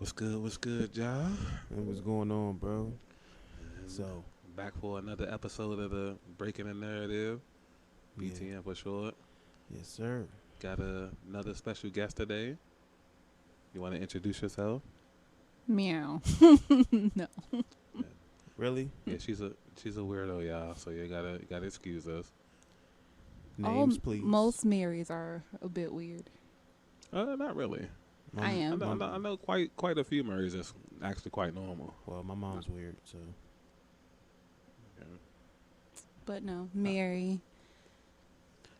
What's good? What's good, y'all? What's going on, bro? And So, back for another episode of the Breaking the Narrative, yeah, BTN for short. yes, sir. Got another special guest today. You want to introduce yourself? Meow. No. Really? Yeah, she's a weirdo, y'all. So you gotta excuse us. Names, please. Most Marys are a bit weird. Not really. I am. I know quite a few Marys that's actually quite normal. Well, my mom's weird, so. Yeah. But no, Mary.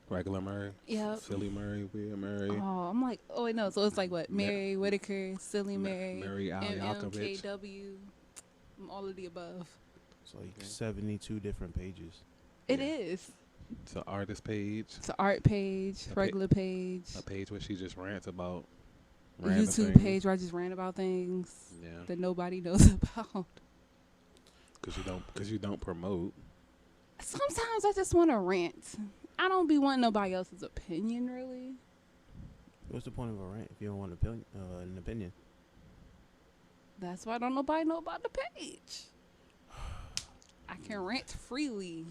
Regular Mary. Yep. Silly Mary. Weird Mary. Oh, I'm like, oh wait, no. So it's like what? Mary Whitaker, Silly Mary, Mary Alkovich. MMKW, all of the above. It's like Okay. 72 different pages. It Yeah. is. It's an artist page. It's an art page, A regular page, A page where she just rants about a random YouTube things. page where I just rant about things Yeah. that nobody knows about. Because you don't promote. Sometimes I just want to rant. I don't be wanting nobody else's opinion, really. What's the point of a rant if you don't want an opinion? That's why don't nobody know about the page. I can rant freely.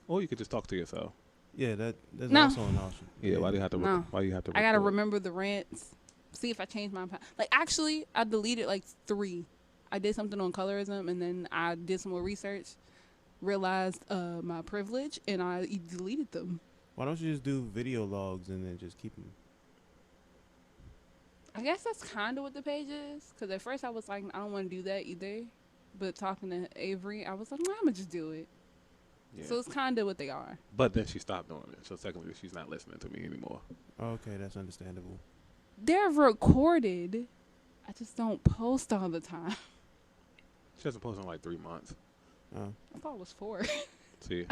Or you could just talk to yourself. Yeah, that's No. also an option. Yeah, why do you have to? No. Why you have to? I gotta record? remember the rants. See if I change my like. Actually, I deleted like 3. I did something on colorism, and then I did some more research. Realized my privilege, and I deleted them. Why don't you just do video logs and then just keep them? I guess that's kind of what the page is. Because at first I was like, I don't want to do that either. But talking to Avery, I was like, I'm gonna just do it. Yeah. So it's kind of what they are. But then she stopped doing it. So technically, she's not listening to me anymore. Okay, that's understandable. They're recorded. I just don't post all the time. She hasn't posted in like 3 months. I thought it was 4. See.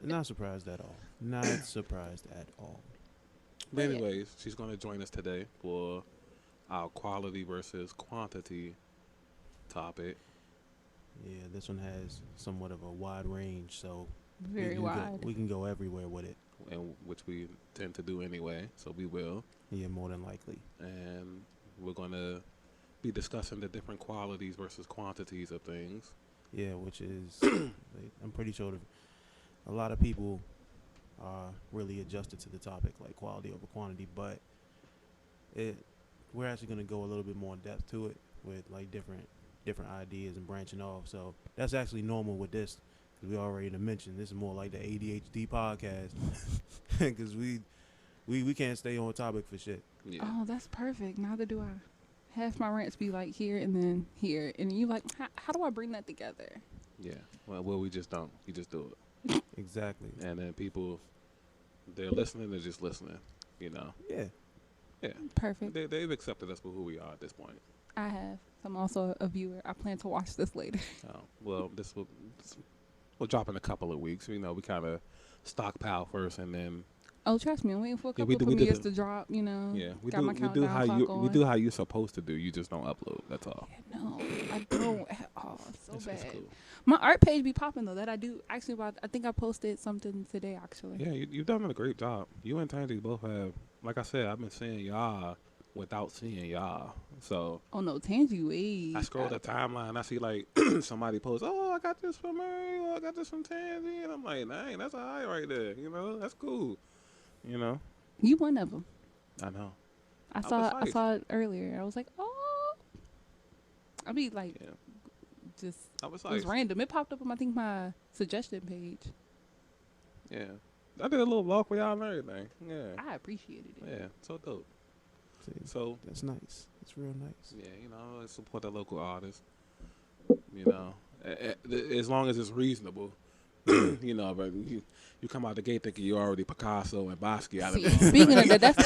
Not surprised at all. Not surprised at all. But Yeah. anyways, she's going to join us today for our quality versus quantity topic. Yeah, this one has somewhat of a wide range, so Very we wide. we can go everywhere with it. And which we tend to do anyway, so we will. Yeah, more than likely. And we're going to be discussing the different qualities versus quantities of things. Yeah, which is, like, I'm pretty sure a lot of people are really adjusted to the topic, like quality over quantity, but we're actually going to go a little bit more in depth to it with like different ideas and branching off. So that's actually normal with this, because we already mentioned this is more like the ADHD podcast, because we can't stay on topic for shit. Yeah. Oh, that's perfect. Neither do I. Half my rants be like here and then here. And you like, how do I bring that together? Yeah. Well, we just don't. We just do it. Exactly. And then people, they're listening, they're just listening, you know. Yeah. Yeah. Perfect. They've accepted us for who we are at this point. I have. I'm also a viewer. I plan to watch this later. Well, we'll drop in a couple of weeks. You know, we kind of stockpile first, and then Oh, trust me. I'm waiting for a Yeah, couple we did premieres the- to drop, you know. yeah, we Got my do countdown how clock you on. we do how you're supposed to do. You just don't upload. That's all. Yeah, no, I don't at all. So It's bad. cool. My art page be popping though. That I do. Actually, I think I posted something today. Actually. Yeah, you've done a great job. You and Tandy both have. Like I said, I've been seeing y'all without seeing y'all. So Oh no, Tangy way. I scroll the timeline. I see like somebody post, "Oh, I got this from Mary. Or I got this from Tandy," and I'm like, "Dang, that's a high right there." You know, that's cool. You know, You one of them. I know. I was saw hyped. it earlier. I was like, oh. I be like, Yeah, just I was it was like, random. It popped up on I think my suggestion page. yeah, I did a little vlog for y'all and everything. Yeah, I appreciated it. yeah, so dope. See, So that's nice. That's real nice. yeah, you know, support the local artists. You know, as long as it's reasonable. You know, but you come out the gate thinking you're already Picasso and Basquiat out of See, it. speaking of that, that's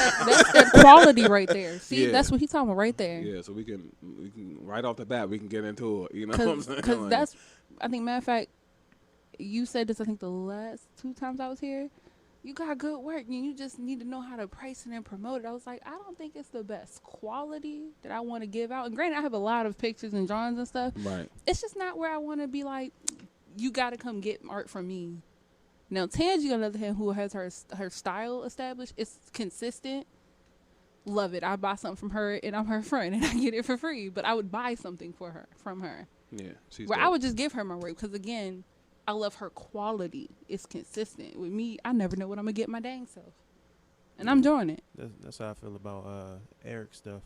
that quality right there. See, Yeah. that's what he's talking about right there. Yeah, so we can right off the bat we can get into it. You know what I'm saying? Because Like, that's, I think, matter of fact, you said this, I think, the last 2 times I was here. You got good work, and you just need to know how to price it and promote it. I was like, I don't think it's the best quality that I want to give out. And granted, I have a lot of pictures and drawings and stuff. right. It's just not where I want to be like, you got to come get art from me. Now, Tangi, on the other hand, who has her style established, it's consistent. love it. I buy something from her, and I'm her friend, and I get it for free. But I would buy something for her from her. Yeah, she's Where dope. I would just give her my work because again, I love her quality. It's consistent with me. I never know what I'm gonna get my dang self, and I'm doing it. That's how I feel about Eric's stuff.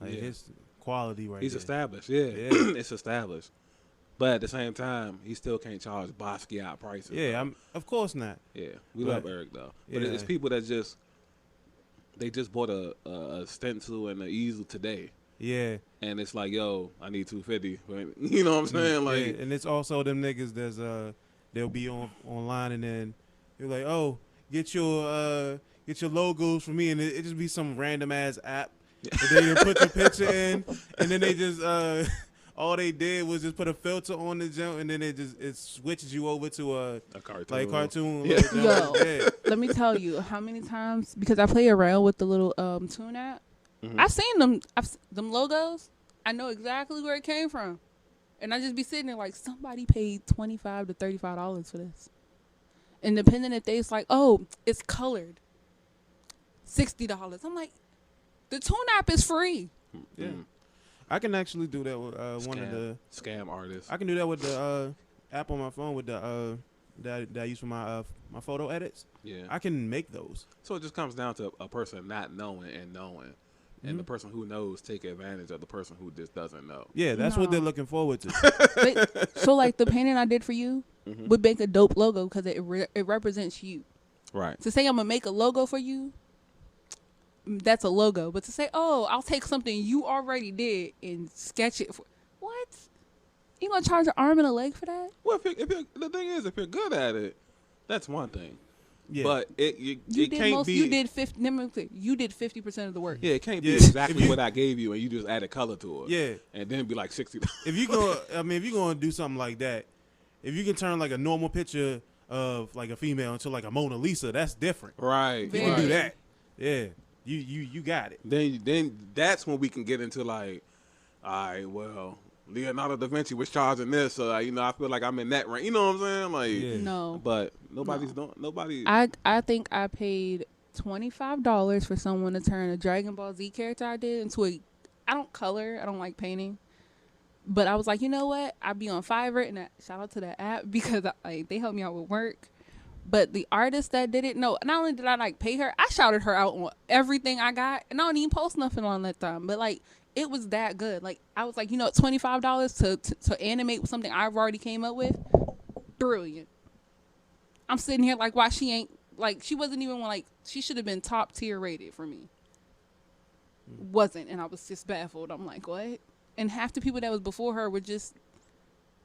Like Yeah. his quality right He's there. established. Yeah, Yeah. it's established. But at the same time, he still can't charge Basquiat prices. Yeah, though. of course not. Yeah, we But- love Eric though. But Yeah. it's people that just they just bought a stencil and an easel today, Yeah. and it's like, yo, I need $250. You know what I'm saying? Like, Yeah, and it's also them niggas that's they'll be online and then they're like, oh, get your logos for me, and it just be some random ass app that they didn't put your picture in, and then they just all they did was just put a filter on the jump, and then it switches you over to a cartoon. like cartoon. Yeah. little jump. Yo. Yeah. Let me tell you how many times because I play around with the little tune app. Mhm. I've seen them. Them logos. I know exactly where it came from, and I just be sitting there like somebody paid $25 to $35 for this. And depending if they, it's like, oh, it's colored, $60. I'm like, the tune app is free. Yeah. Mhm. I can actually do that with one of the. Scam artists. I can do that with the app on my phone with the that I use for my photo edits. Yeah. I can make those. So it just comes down to a person not knowing and knowing. And the Mhm. person who knows take advantage of the person who just doesn't know. Yeah, that's what No. they're looking forward to. So like the painting I did for you Mhm. would make a dope logo because it represents you. Right. To say I'm gonna make a logo for you, that's a logo. But to say, oh, I'll take something you already did and sketch it for what? You gonna charge an arm and a leg for that? Well, the thing is, if you're good at it, that's one thing. Yeah, But it can't be. You did 50. Let me clear, you did 50% of the work. Yeah, it can't be Yeah. exactly If you- what I gave you, and you just added color to it. yeah. And then be like $60. If you go, if you're gonna do something like that, if you can turn like a normal picture of like a female into like a Mona Lisa, that's different. Right. You Very. can do right. that. Yeah, you got it. Then that's when we can get into like, all right, well, Leonardo da Vinci was charging this, so I feel like I'm in that range. You know what I'm saying? Like, Yeah. No. but nobody's nobody. I think I paid $25 for someone to turn a Dragon Ball Z character I did into a. I don't color. I don't like painting. But I was like, you know what? I'd be on Fiverr, and shout out to that app because they helped me out with work. But the artist that did it, no, not only did I pay her, I shouted her out on everything I got, and I don't even post nothing on that time. But it was that good. Like I was like, $25 to animate something I've already came up with, brilliant. I'm sitting here like, why she ain't she wasn't even one she should have been top tier rated for me. Wasn't, and I was just baffled. I'm like, what? And half the people that was before her were just.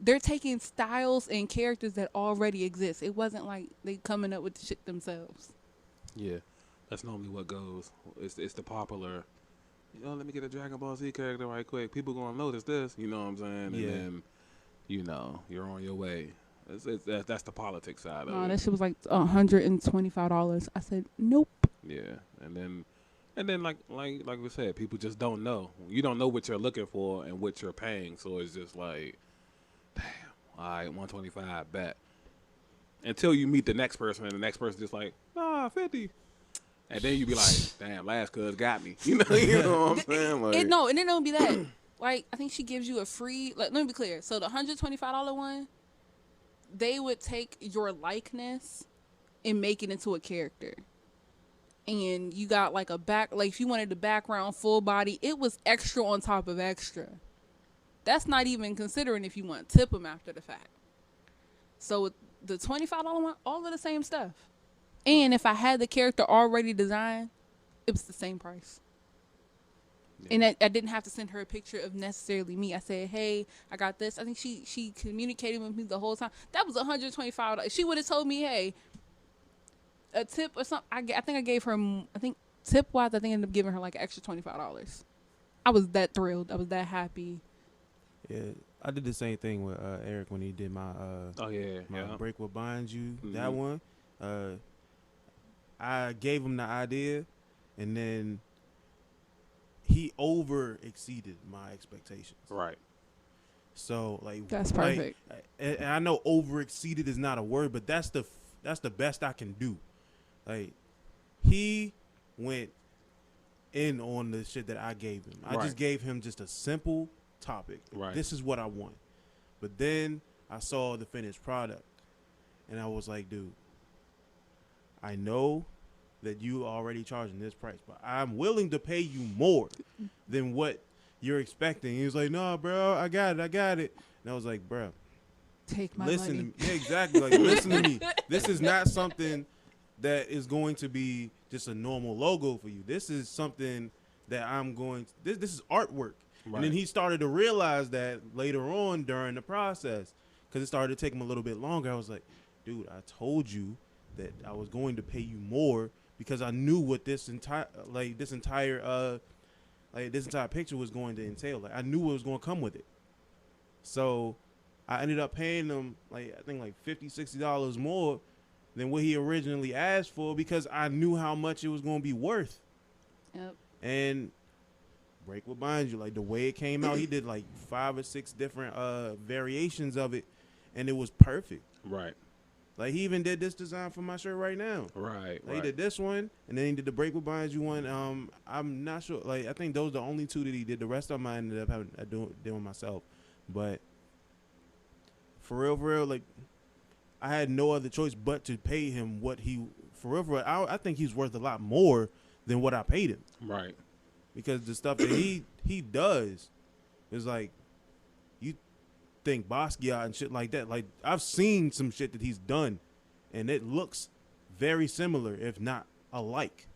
They're taking styles and characters that already exist. It wasn't like they coming up with the shit themselves. Yeah, that's normally what goes. It's the popular. Let me get a Dragon Ball Z character right quick. People gonna notice this. You know what I'm saying? Yeah. And then, you're on your way. That's the politics side of No, it. that shit was like $125. I said, nope. Yeah, and then like we said, people just don't know. You don't know what you're looking for and what you're paying, so it's just like, damn, all right, 125, bet. Until you meet the next person, and the next person just like, 50, and then you be like, damn, last cuz got me. You know what I'm saying? Like, And it don't be that. I think she gives you a free. Let me be clear. So the $125 one, they would take your likeness and make it into a character. And you got a back. If you wanted the background full body, it was extra on top of extra. That's not even considering if you want to tip them after the fact. So the $25 one, all of the same stuff. And if I had the character already designed, it was the same price. yeah. And I didn't have to send her a picture of necessarily me. I said, hey, I got this. I think she communicated with me the whole time. That was $125. If she would have told me, hey, a tip or something, I think I gave her, tip-wise, I think I ended up giving her an extra $25. I was that thrilled. I was that happy. Yeah, I did the same thing with Eric when he did my oh yeah, my yeah. break what binds you. Mhm. That one, I gave him the idea, and then he over exceeded my expectations. Right. So That's perfect. And I know over exceeded is not a word, but that's the best I can do. He went in on the shit that I gave him. I Right. just gave him just a simple topic. Right. This is what I want. But then I saw the finished product, and I was like, dude, I know that you already charging this price, but I'm willing to pay you more than what you're expecting. He was like, no, bro, I got it. And I was like, bro, Take my listen money. to me. Yeah, exactly. Like, listen to me. This is not something that is going to be just a normal logo for you. This is something that I'm going to, this is artwork. Right. And then he started to realize that later on during the process, because it started to take him a little bit longer. I was like, dude, I told you that I was going to pay you more because I knew what this entire picture was going to entail. Like, I knew what was going to come with it. So I ended up paying him I think $50, $60 more than what he originally asked for because I knew how much it was going to be worth. Yep. And break what binds you, like the way it came out, he did like 5 or 6 different variations of it, and it was perfect. Right. Like, he even did this design for my shirt right now. Right. Like, he did this one, and then he did the break what binds you one. I'm not sure. Like, I think those are the only 2 that he did. The rest of them I ended up having doing myself. But for real, like, I had no other choice but to pay him what he for real. I think he's worth a lot more than what I paid him. Right. Because the stuff that he does is like, you think Basquiat and shit like that. Like, I've seen some shit that he's done, and it looks very similar, if not alike.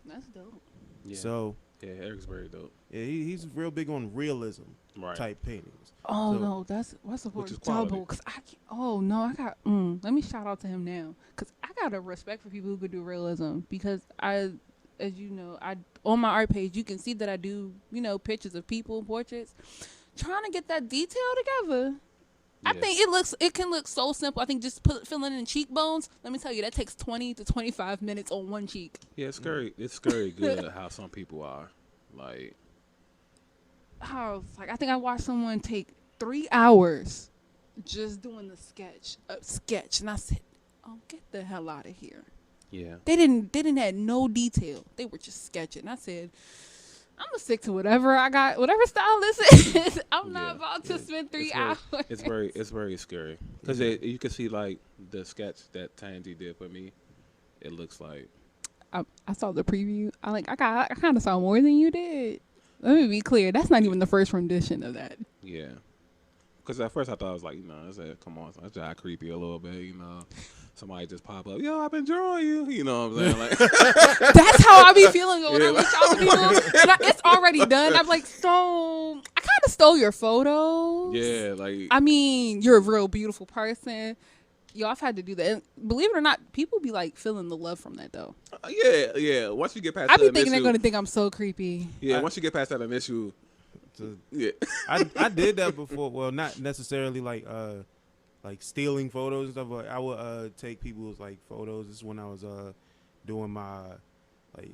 That's dope. Yeah. So yeah, Eric's very dope. yeah, he's real big on realism Right. type paintings. Oh So- no, that's what's the Which word? is quality. Double. Cause I can't, oh no, I got. Let me shout out to him now, cause I got a respect for people who could do realism. Because as you know, on my art page you can see that I do pictures of people, portraits, trying to get that detail together. I Yeah. think it can look so simple. I think just filling in cheekbones. Let me tell you, that takes 20 to 25 minutes on one cheek. Yeah, it's scary. It's scary good how some people are. Like, I was like, I think I watched someone take 3 hours just doing the sketch, and I said, "Oh, get the hell out of here!" yeah. They didn't have no detail. They were just sketching. I said, "I'm gonna stick to whatever I got, whatever style this is. I'm not Yeah, about to yeah. spend 3 It's hours." It's very scary because you can see like the sketch that Tangy did for me. It looks like I saw the preview. I kind of saw more than you did. Let me be clear. That's not even the first rendition of that. yeah. Because at first I thought it was like I said come on, that's just creepy a little bit. Somebody just pop up. Yo, I've been drawing you. You know what I'm saying? Like That's how I be feeling when Yeah. I reach out to people. And it's already done. I'm like, so I kind of stole your photos. yeah, like I mean, you're a real beautiful person. Yo, I've had to do that. And believe it or not, people be like feeling the love from that though. yeah. Once you get past I that be thinking they're initial, gonna think I'm so creepy. yeah. Once you get past that initial, So yeah, I did that before. Well, not necessarily like stealing photos and stuff, but I would take people's like photos. This is when I was doing my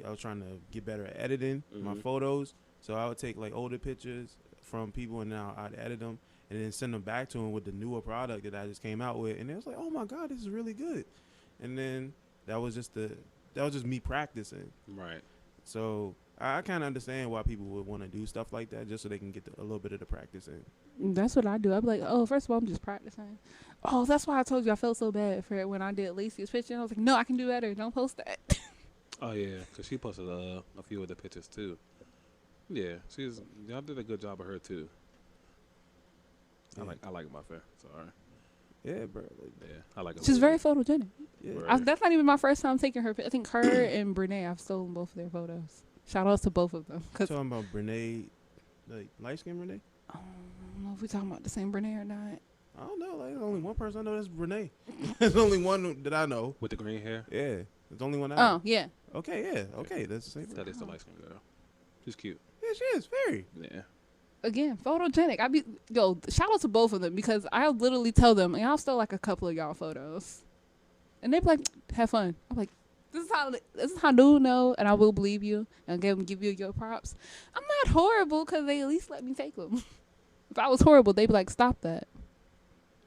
I was trying to get better at editing my Mhm. photos. So I would take like older pictures from people, and now I'd edit them and then send them back to them with the newer product that I just came out with, and it was like, oh my god, this is really good. And then that was just me practicing. right. So I kind of understand why people would want to do stuff like that, just so they can get a little bit of the practice in. That's what I do. I'd be like, oh, first of all, I'm just practicing. Oh, that's why I told you I felt so bad for when I did Lacey's picture. I was like, no, I can do better. Don't post that. Oh yeah, because she posted a few of the pictures too. Yeah, y'all did a good job of her too. Yeah. I like my fair. Sorry. Yeah, bro. Like, Yeah, I like it. She's very photogenic. yeah. Right. That's not even my first time taking her. I think her and Brene, I've stolen both of their photos. Shout outs to both of them. Cause Talking about Brene, like light skin Brene. I don't know if we're talking about the same Brene or not. I don't know. Like, there's only one person I know that's Brene. There's only one that I know. with the green hair. Yeah, there's only one I Oh know. yeah. Okay, yeah, okay, that's the same. That is the light skinned girl. She's cute. Yeah, she is very. Yeah. Again, photogenic. Shout out to both of them because I'll literally tell them, and I'll steal like a couple of y'all photos, and they be like, "Have fun." I'm like, "This is how dude know," and I will believe you and give you your props. I'm not horrible because they at least let me take them. If I was horrible, they'd be like, "Stop that."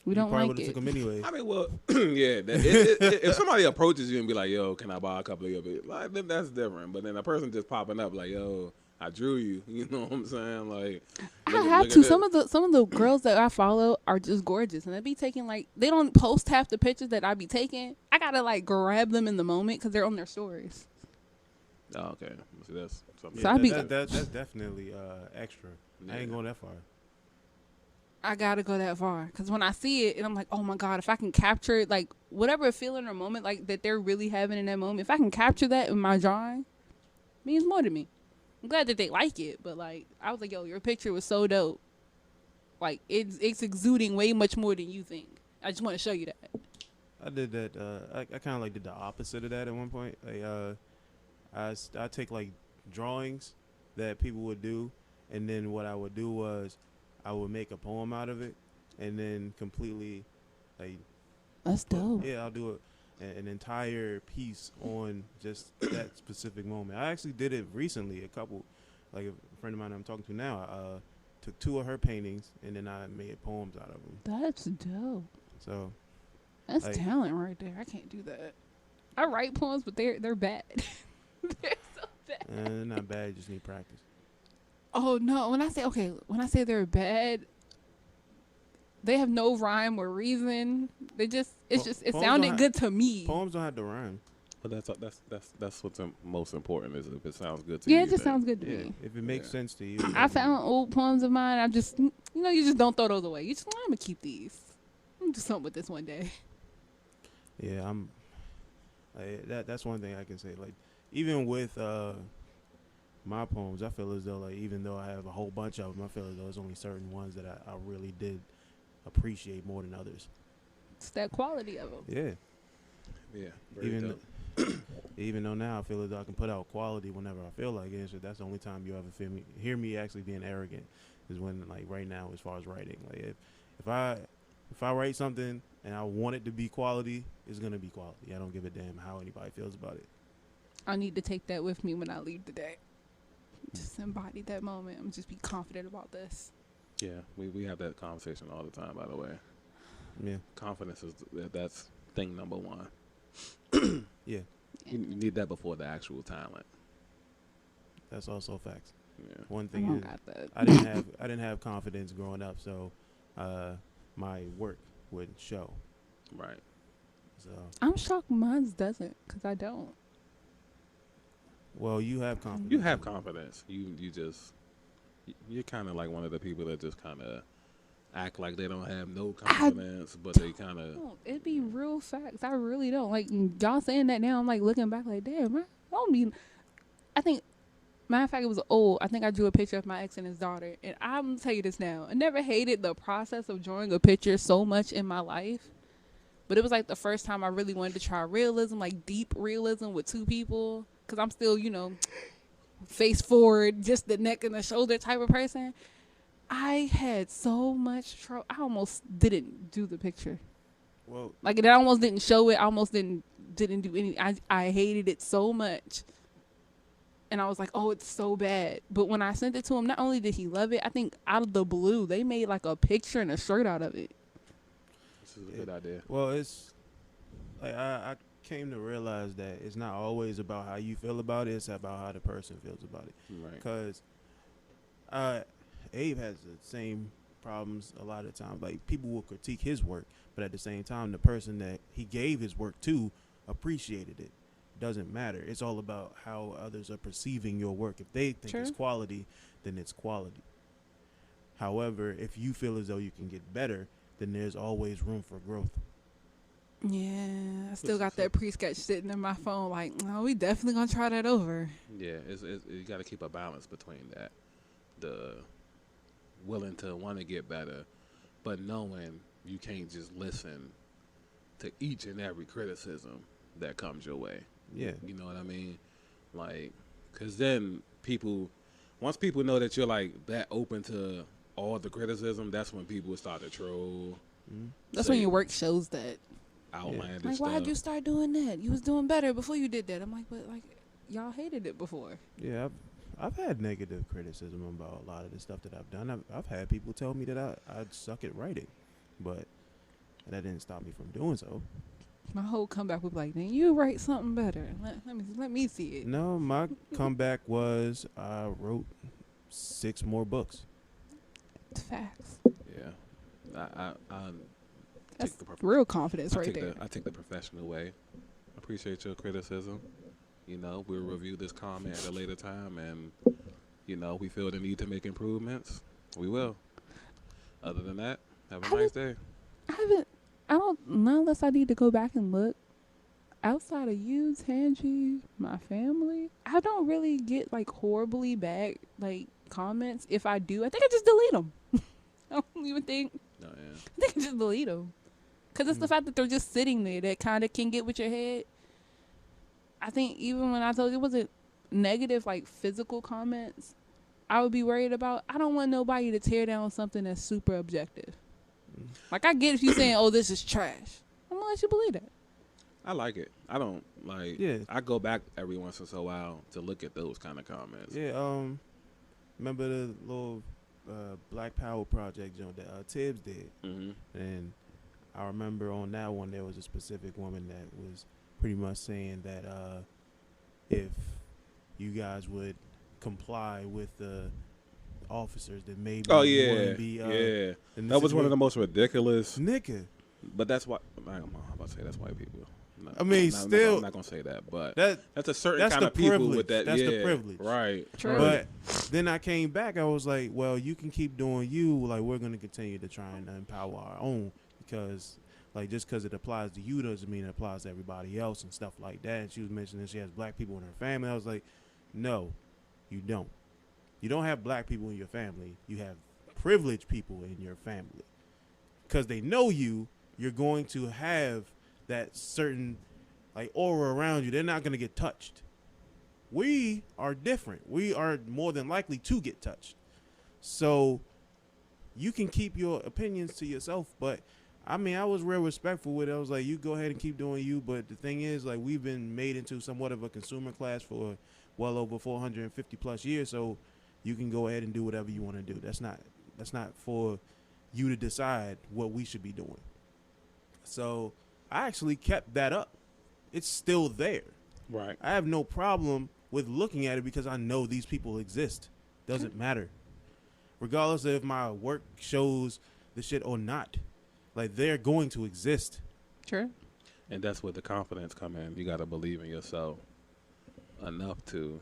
We You don't probably like would have it. took them anyway. I mean, well, yeah. If somebody approaches you and be like, "Yo, can I buy a couple of your bit?" Like, then that's different. But then a person just popping up like, "Yo, I drew you." You know what I'm saying? Like, I have look at to. this. Some of the girls that I follow are just gorgeous, and they be taking like they don't post half the pictures that I be taking. I gotta like grab them in the moment because they're on their stories. Oh, okay. See, that's something. So Yeah, I be- that's definitely extra. I ain't Yeah. going that far. I gotta go that far because when I see it and I'm like, oh my god, if I can capture like whatever feeling or moment like that they're really having in that moment, if I can capture that in my drawing, means more to me. I'm glad that they like it, but like I was like, yo, your picture was so dope. Like it's exuding way much more than you think. I just want to show you that. I did that. I kind of like did the opposite of that at one point. Like, I take like drawings that people would do, and then what I would do was I would make a poem out of it, and then completely like That's dope. yeah, I'll do an entire piece on just that specific moment. I actually did it recently. Like a friend of mine I'm talking to now, took 2 of her paintings, and then I made poems out of them. That's dope. So That's like, talent right there. I can't do that. I write poems, but they're bad. They're so bad. they're not bad. You just need practice. Oh no! When I say they're bad, they have no rhyme or reason. It Poems sounded don't good to me. Poems don't have to rhyme. But that's what's most important is if it sounds good to you. Yeah, it just then- sounds good to Yeah, me. if it makes Yeah. sense to you. I found old poems of mine. I just, you just don't throw those away. You just, I'm gonna keep these. I'm gonna do something with this one day. Yeah, that's one thing I can say. Like, even with my poems, I feel as though like even though I have a whole bunch of them, I feel as though there's only certain ones that I really did appreciate more than others. It's that quality of them. Yeah, Yeah. Very even dope. even though now I feel as though I can put out quality whenever I feel like it. So that's the only time you ever hear me actually being arrogant is when like right now as far as writing. Like if I write something and I want it to be quality, it's gonna be quality. I don't give a damn how anybody feels about it. I need to take that with me when I leave today. Just embody that moment. I'm just be confident about this. Yeah, we have that conversation all the time. By the way, Yeah, confidence that's thing number one. yeah, You need that before the actual talent. that's also facts. Yeah. One I thing don't is got that. I didn't have confidence growing up, so my work would show. Right. So I'm shocked mine doesn't, because I don't. well, you have confidence. You have confidence. You're kind of like one of the people that just kind of act like they don't have no confidence, but they kind of. It'd be real facts. I really don't. Like, y'all saying that now, I'm like looking back like, damn, I don't mean. I think, matter of fact, it was old. I think I drew a picture of my ex and his daughter. And I'm going to tell you this now. I never hated the process of drawing a picture so much in my life. But it was like the first time I really wanted to try realism, like deep realism with two people. Because I'm still, face forward, just the neck and the shoulder type of person. I had so much trouble. I almost didn't do the picture. Well, Like, I almost didn't show it. I almost didn't do any. I hated it so much. And I was like, oh, it's so bad. But when I sent it to him, not only did he love it, I think out of the blue, they made like a picture and a shirt out of it. This is a good idea. well, it's like I came to realize that it's not always about how you feel about it; it's about how the person feels about it. Right. Because Abe has the same problems a lot of times. Like, people will critique his work, but at the same time, the person that he gave his work to appreciated it. Doesn't matter. It's all about how others are perceiving your work. If they think it's Sure. quality, then it's quality. However, if you feel as though you can get better, then there's always room for growth. Yeah, I still got that pre-sketch sitting in my phone. Like, no, we definitely gonna try that over. Yeah, you got to keep a balance between that, the willing to want to get better, but knowing you can't just listen to each and every criticism that comes your way. Yeah. You know what I mean? Like, because then once people know that you're like that open to all the criticism, that's when people start to troll, Mm-hmm. That's say when your work shows that. outlandish Like, stuff. why'd you start doing that? You was doing better before you did that. I'm like, but like, y'all hated it before. Yeah, I've had negative criticism about a lot of the stuff that I've done. I've had people tell me that I suck at writing, but and that didn't stop me from doing so. My whole comeback would be like, then you write something better. Let me see it. No, my comeback was I wrote 6 more books. Facts. Yeah, I That's take the real confidence right take there. I take the professional way. Appreciate your criticism. You know, we'll review this comment at a later time, and you know, we feel the need to make improvements. We will. Other than that, have a nice day. I don't, not unless I need to go back and look. Outside of you, Tangi, my family, I don't really get like horribly bad like comments. If I do, I think I just delete them. I don't even think. No, yeah. I think I just delete them. Because it's the fact that they're just sitting there that kind of can get with your head. I think even when I told you it wasn't negative, like physical comments, I would be worried about. I don't want nobody to tear down something that's super objective. Like, I get if you saying, oh, this is trash. I'm going to let you believe that. I like it. I don't like. Yeah. I go back every once in a while to look at those kind of comments. Yeah. Remember the little Black Power project joint that Tibbs did, and I remember on that one there was a specific woman that was pretty much saying that if you guys would comply with the officers, then maybe Oh you yeah, wouldn't be, yeah. in That was one of the most ridiculous. nigga. But that's why I don't know. I'm about to say that's white people. No, I mean, still, I'm not gonna say that, but that that's a certain that's kind the of people privilege. with that. That's yeah, the privilege, right? True. Right. But then I came back. I was like, well, you can keep doing you. Like, we're going to continue to try and empower our own, because, like, just because it applies to you doesn't mean it applies to everybody else and stuff like that. And she was mentioning she has black people in her family. I was like, no, you don't. You don't have black people in your family. You have privileged people in your family. Because they know you, you're going to have that certain, like, aura around you. They're not going to get touched. We are different. We are more than likely to get touched. So you can keep your opinions to yourself. But, I mean, I was real respectful with it. I was like, you go ahead and keep doing you. But the thing is, like, we've been made into somewhat of a consumer class for well over 450 plus years. So you can go ahead and do whatever you want to do. That's not for you to decide what we should be doing. So I actually kept that up. It's still there. Right. I have no problem with looking at it because I know these people exist. Doesn't matter. Regardless of if my work shows the shit or not. Like, they're going to exist. Sure. And that's where the confidence come in. You got to believe in yourself enough to.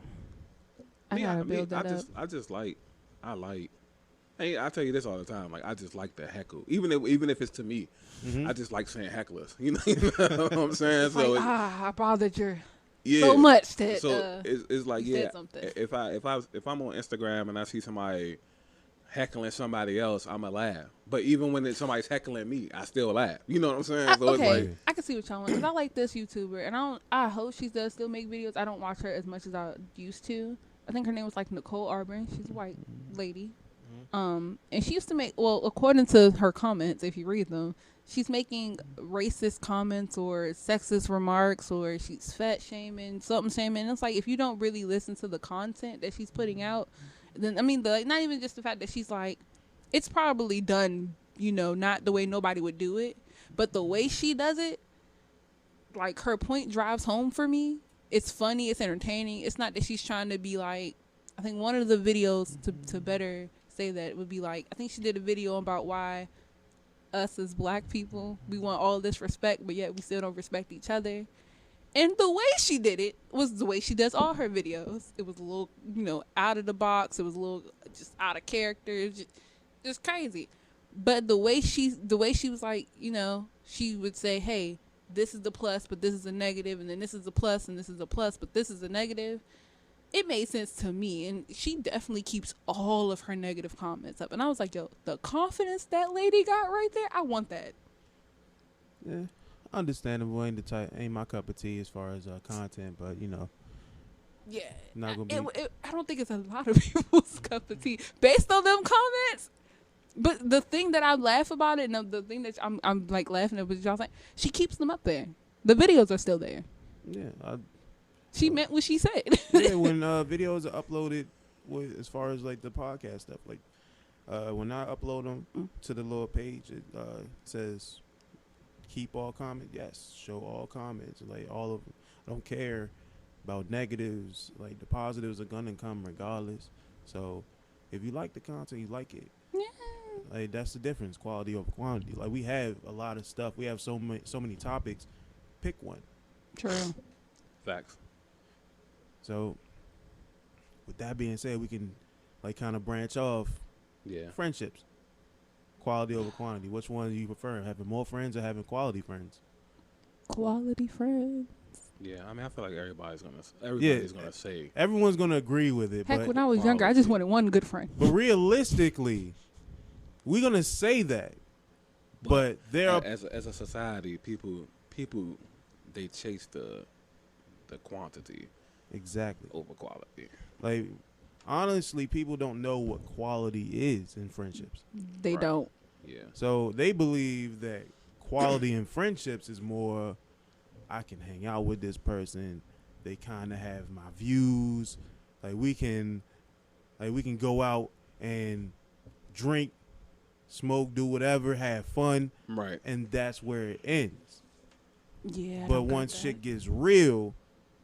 I gotta build that up. I like. Hey, I tell you this all the time. Like, I just like the heckle, even if it's to me. I just like saying hecklers. You know what I'm saying? So like, I bothered you yeah, so much that so it's like, you yeah. said something. If I'm on Instagram and I see somebody heckling somebody else, I'ma laugh. But even when somebody's heckling me, I still laugh. You know what I'm saying? So okay, it's like, I can see what y'all want, because I like this YouTuber, and I hope she does still make videos. I don't watch her as much as I used to. I think her name was like Nicole Arbin. She's a white lady. And she used to make, well, according to her comments, if you read them, she's making racist comments or sexist remarks, or she's fat shaming, something shaming. And it's like, if you don't really listen to the content that she's putting out, then, I mean, not even just the fact that she's like, it's probably done, you know, not the way nobody would do it, but the way she does it, like, her point drives home for me. It's funny, it's entertaining. It's not that she's trying to be like, I think one of the videos to better say that would be like, I think she did a video about why us as black people, we want all this respect, but yet we still don't respect each other. And the way she did it was the way she does all her videos. It was a little, you know, out of the box. It was a little just out of character, just crazy. But the way she was like, you know, she would say, hey, this is the plus, but this is a negative, and then this is a plus, and this is a plus, but this is a negative. It made sense to me, and she definitely keeps all of her negative comments up. And I was like, yo, the confidence that lady got right there, I want that. Yeah, understandable. Ain't my cup of tea as far as content, but, you know. Yeah, not gonna be. I don't think it's a lot of people's cup of tea based on them comments. But the thing that I laugh about it, and the thing that I'm like laughing at, what y'all saying, she keeps them up there. The videos are still there. Yeah, she meant what she said. yeah, when videos are uploaded, as far as like the podcast stuff, like when I upload them to the little page, it says keep all comments? Yes, show all comments. Like all of them. I don't care about negatives. Like the positives are gonna come regardless. So if you like the content, you like it. Yeah. Like that's the difference, quality over quantity. Like we have a lot of stuff. We have so many topics. Pick one. True. Facts. So with that being said, we can like kind of branch off. Yeah. Friendships, quality over quantity. Which one do you prefer? Having more friends or having quality friends? Quality friend. Yeah. I mean, I feel like everybody's gonna say. Everyone's gonna agree with it. Heck, but when I was younger, I just wanted one good friend. But realistically, we're gonna say that. But there are as a society, people they chase the quantity exactly over quality. like honestly, people don't know what quality is in friendships. They Right. don't. Yeah. So they believe that quality in friendships is more, I can hang out with this person. They kind of have my views. Like we can go out and drink, smoke, do whatever, have fun, Right. and that's where it ends. Yeah. I But don't got once that. shit gets real,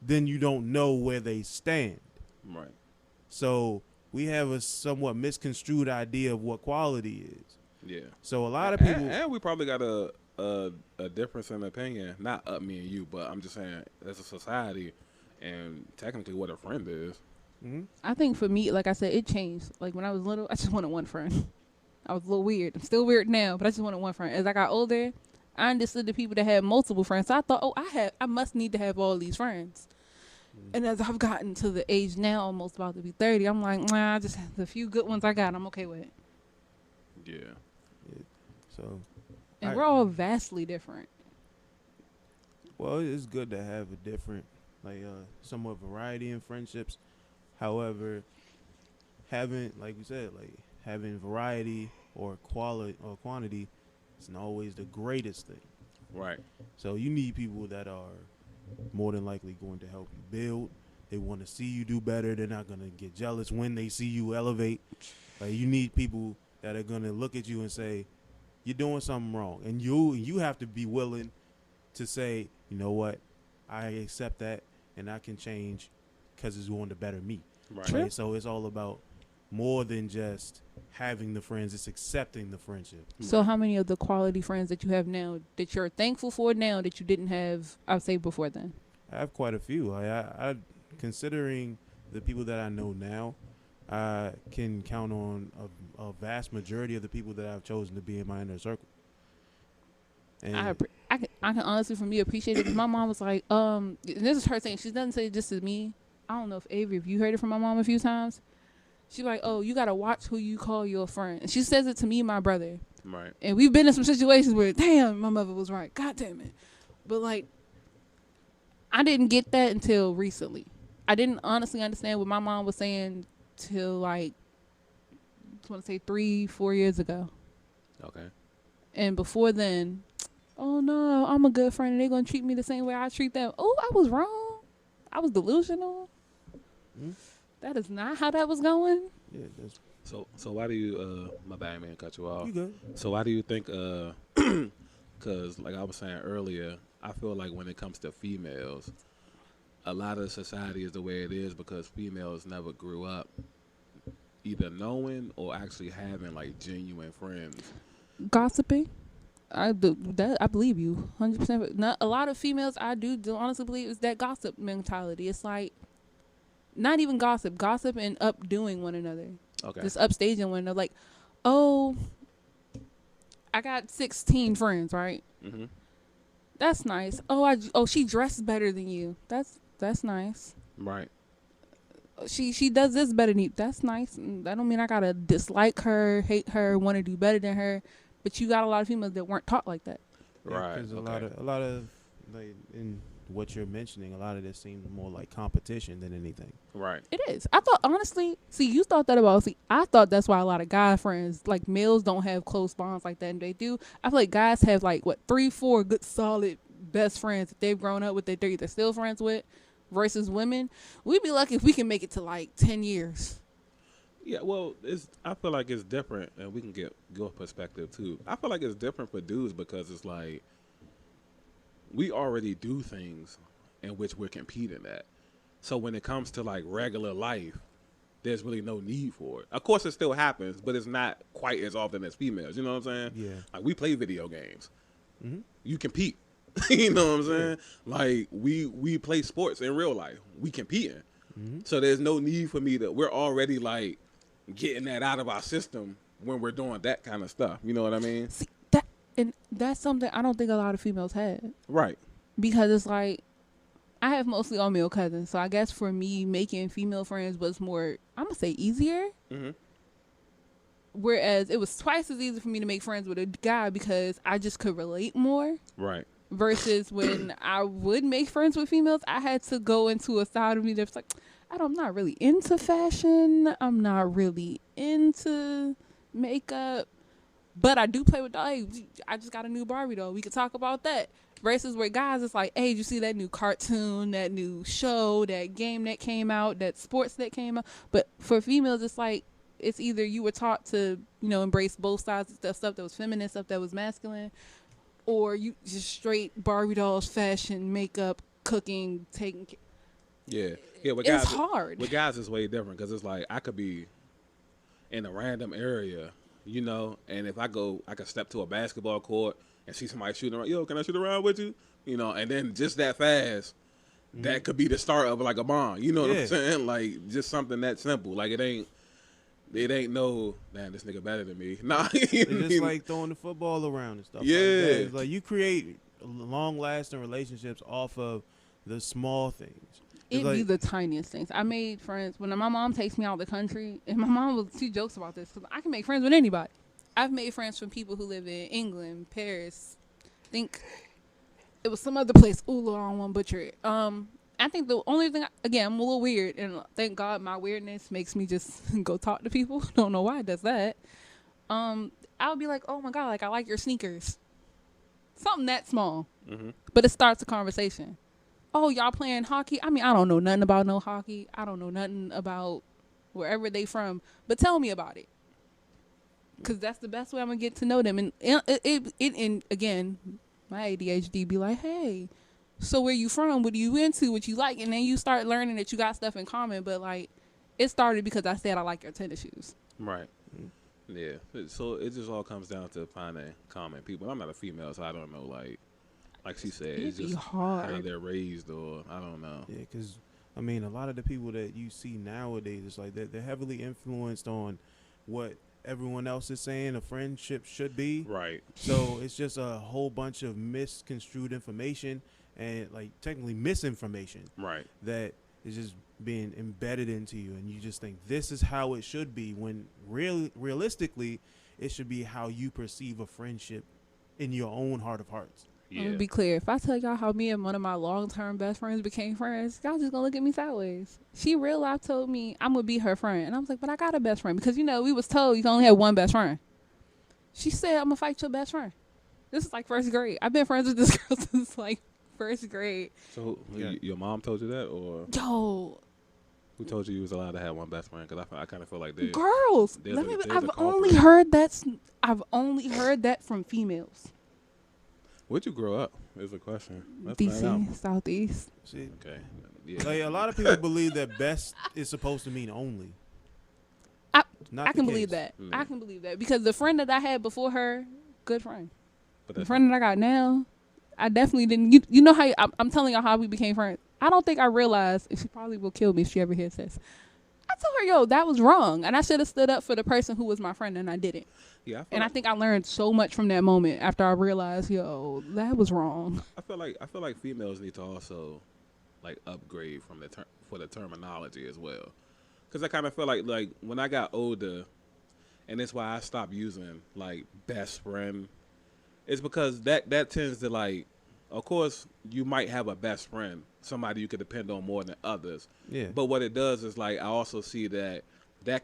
then you don't know where they stand. Right. So we have a somewhat misconstrued idea of what quality is. Yeah. So a lot of people, and we probably got a difference in opinion. Not me and you, but I'm just saying as a society, and technically what a friend is. Mhm. I think for me, like I said, it changed. Like when I was little, I just wanted one friend. I was a little weird. I'm still weird now, but I just wanted one friend. As I got older, I understood the people that had multiple friends. So I thought, I must need to have all these friends. And as I've gotten to the age now, almost about to be 30, I'm like, nah, I just have the few good ones I got. I'm okay with it. Yeah. so And we're all vastly different. well, it's good to have a different, like, somewhat variety in friendships. However, having, like we said, like having variety or quality or quantity isn't always the greatest thing. Right. So you need people that are more than likely going to help you build. They want to see you do better. They're not going to get jealous when they see you elevate. Like you need people that are going to look at you and say, you're doing something wrong. And you have to be willing to say, you know what, I accept that and I can change because it's going to better me. Right. True. Right? So it's all about more than just having the friends. It's accepting the friendship. So how many of the quality friends that you have now that you're thankful for now that you didn't have, I would say, before then? I have quite a few. I considering the people that I know now, I can count on a vast majority of the people that I've chosen to be in my inner circle. And I can honestly, for me, appreciate it because my mom was like, and this is her saying, she doesn't say this to me. I don't know if Avery, if you heard it from my mom a few times. She's like, oh, you got to watch who you call your friend. And she says it to me and my brother. Right. And we've been in some situations where, damn, my mother was right. God damn it. But, like, I didn't get that until recently. I didn't honestly understand what my mom was saying till, like, I want to say 3-4 years ago. Okay. And before then, oh, no, I'm a good friend and they're going to treat me the same way I treat them. Oh, I was wrong. I was delusional. Hmm? That is not how that was going. yeah, that's So why do you my bad man cut you off. you good. So why do you think cuz like I was saying earlier, I feel like when it comes to females, a lot of society is the way it is because females never grew up either knowing or actually having like genuine friends. Gossiping. I believe you 100%. Not a lot of females I do honestly believe is that gossip mentality. It's like not even gossip and updoing one another. Okay. Just upstaging one another. Like, oh, I got 16 friends, right? Mhm. That's nice. She dressed better than you. That's nice. Right. She does this better than you. That's nice. That don't mean I gotta dislike her, hate her, want to do better than her. But you got a lot of females that weren't taught like that. Right. Because Okay. a lot of like in what you're mentioning, a lot of this seems more like competition than anything. Right. It is. I thought, honestly, you thought that about, I thought that's why a lot of guy friends, like males don't have close bonds like that, and they do. I feel like guys have like, 3-4 good solid best friends that they've grown up with, that they're either still friends with, versus women. We'd be lucky if we can make it to like 10 years. Yeah, well, I feel like it's different, and we can get your perspective too. I feel like it's different for dudes because it's like we already do things in which we're competing at. So when it comes to like regular life, there's really no need for it. Of course, it still happens, but it's not quite as often as females. You know what I'm saying? Yeah. Like we play video games. Mm-hmm. You compete. You know what I'm saying? Like we play sports in real life. We competing. Mm-hmm. So there's no need for me to. We're already like getting that out of our system when we're doing that kind of stuff. You know what I mean? See, that's something I don't think a lot of females had. Right. Because it's like, I have mostly all male cousins. So I guess for me, making female friends was more, I'm going to say easier. Mm-hmm. Whereas it was twice as easy for me to make friends with a guy because I just could relate more. Right. Versus when I would make friends with females, I had to go into a side of me that's like, I'm not really into fashion. I'm not really into makeup. But I do play with dolls. Hey, I just got a new Barbie doll. We could talk about that. Versus with guys, it's like, hey, did you see that new cartoon, that new show, that game that came out, that sports that came out? But for females, it's like, it's either you were taught to, embrace both sides of stuff that was feminine, stuff that was masculine, or you just straight Barbie dolls, fashion, makeup, cooking, taking care. Yeah. With It's guys, hard. With guys, it's way different because it's like I could be in a random area, and if I could step to a basketball court and see somebody shooting around. Yo, can I shoot around with you? And then just that fast, that could be the start of like a bond. You know what I'm saying? Like just something that simple. Like it ain't no, damn, this nigga better than me. Nah. It's just like throwing the football around and stuff. Yeah. Like that. It's like you create long-lasting relationships off of the small things. It'd like, be the tiniest things. I made friends when my mom takes me out of the country, and my mom she jokes about this because I can make friends with anybody. I've made friends from people who live in England, Paris. I think it was some other place. Ooh, Lord, I don't want to butcher it. I think the only thing, again, I'm a little weird, and thank God my weirdness makes me just go talk to people. Don't know why it does that. I'll be like, oh my God, like I like your sneakers. Something that small, but it starts a conversation. Oh, y'all playing hockey? I mean, I don't know nothing about no hockey. I don't know nothing about wherever they from, but tell me about it. Because that's the best way I'm going to get to know them. And and again, my ADHD be like, hey, so where you from? What are you into? What you like? And then you start learning that you got stuff in common. But, like, it started because I said I like your tennis shoes. Right. Yeah. So it just all comes down to finding common people. I'm not a female, so I don't know, like she said, it's just hard. how they're raised, or I don't know. Yeah, because, I mean, a lot of the people that you see nowadays, it's like they're heavily influenced on what everyone else is saying a friendship should be. Right. So it's just a whole bunch of misconstrued information and, like, technically misinformation. Right. That is just being embedded into you, and you just think this is how it should be, when realistically, it should be how you perceive a friendship in your own heart of hearts. Yeah. Let me be clear. If I tell y'all how me and one of my long-term best friends became friends, y'all just gonna look at me sideways. She real life told me I'm gonna be her friend. And I was like, but I got a best friend. Because, we was told you can only have one best friend. She said, I'm gonna fight your best friend. This is like first grade. I've been friends with this girl since like first grade. So your mom told you that, or Yo, who told you was allowed to have one best friend? Because I kind of feel like they girls. there's I've a only culprit. heard that from females. Where'd you grow up? Is the question. Let's find out. DC, Southeast. See, Okay. Yeah. like, a lot of people believe that best is supposed to mean only. Not I the can case. believe that. Yeah. I can believe that because the friend that I had before her, good friend. But The that's friend that I got now, I definitely didn't. You know how I'm telling y'all how we became friends. I don't think I realized, and she probably will kill me if she ever hears this. I told her, yo, that was wrong, and I should have stood up for the person who was my friend, and I didn't. yeah. And I think I learned so much from that moment after I realized, yo, that was wrong. I feel like females need to also like upgrade from for the terminology as well, because I kind of feel like when I got older, and that's why I stopped using like best friend. It's because that tends to, like, of course you might have a best friend, somebody you could depend on more than others. Yeah. But what it does is, like, I also see that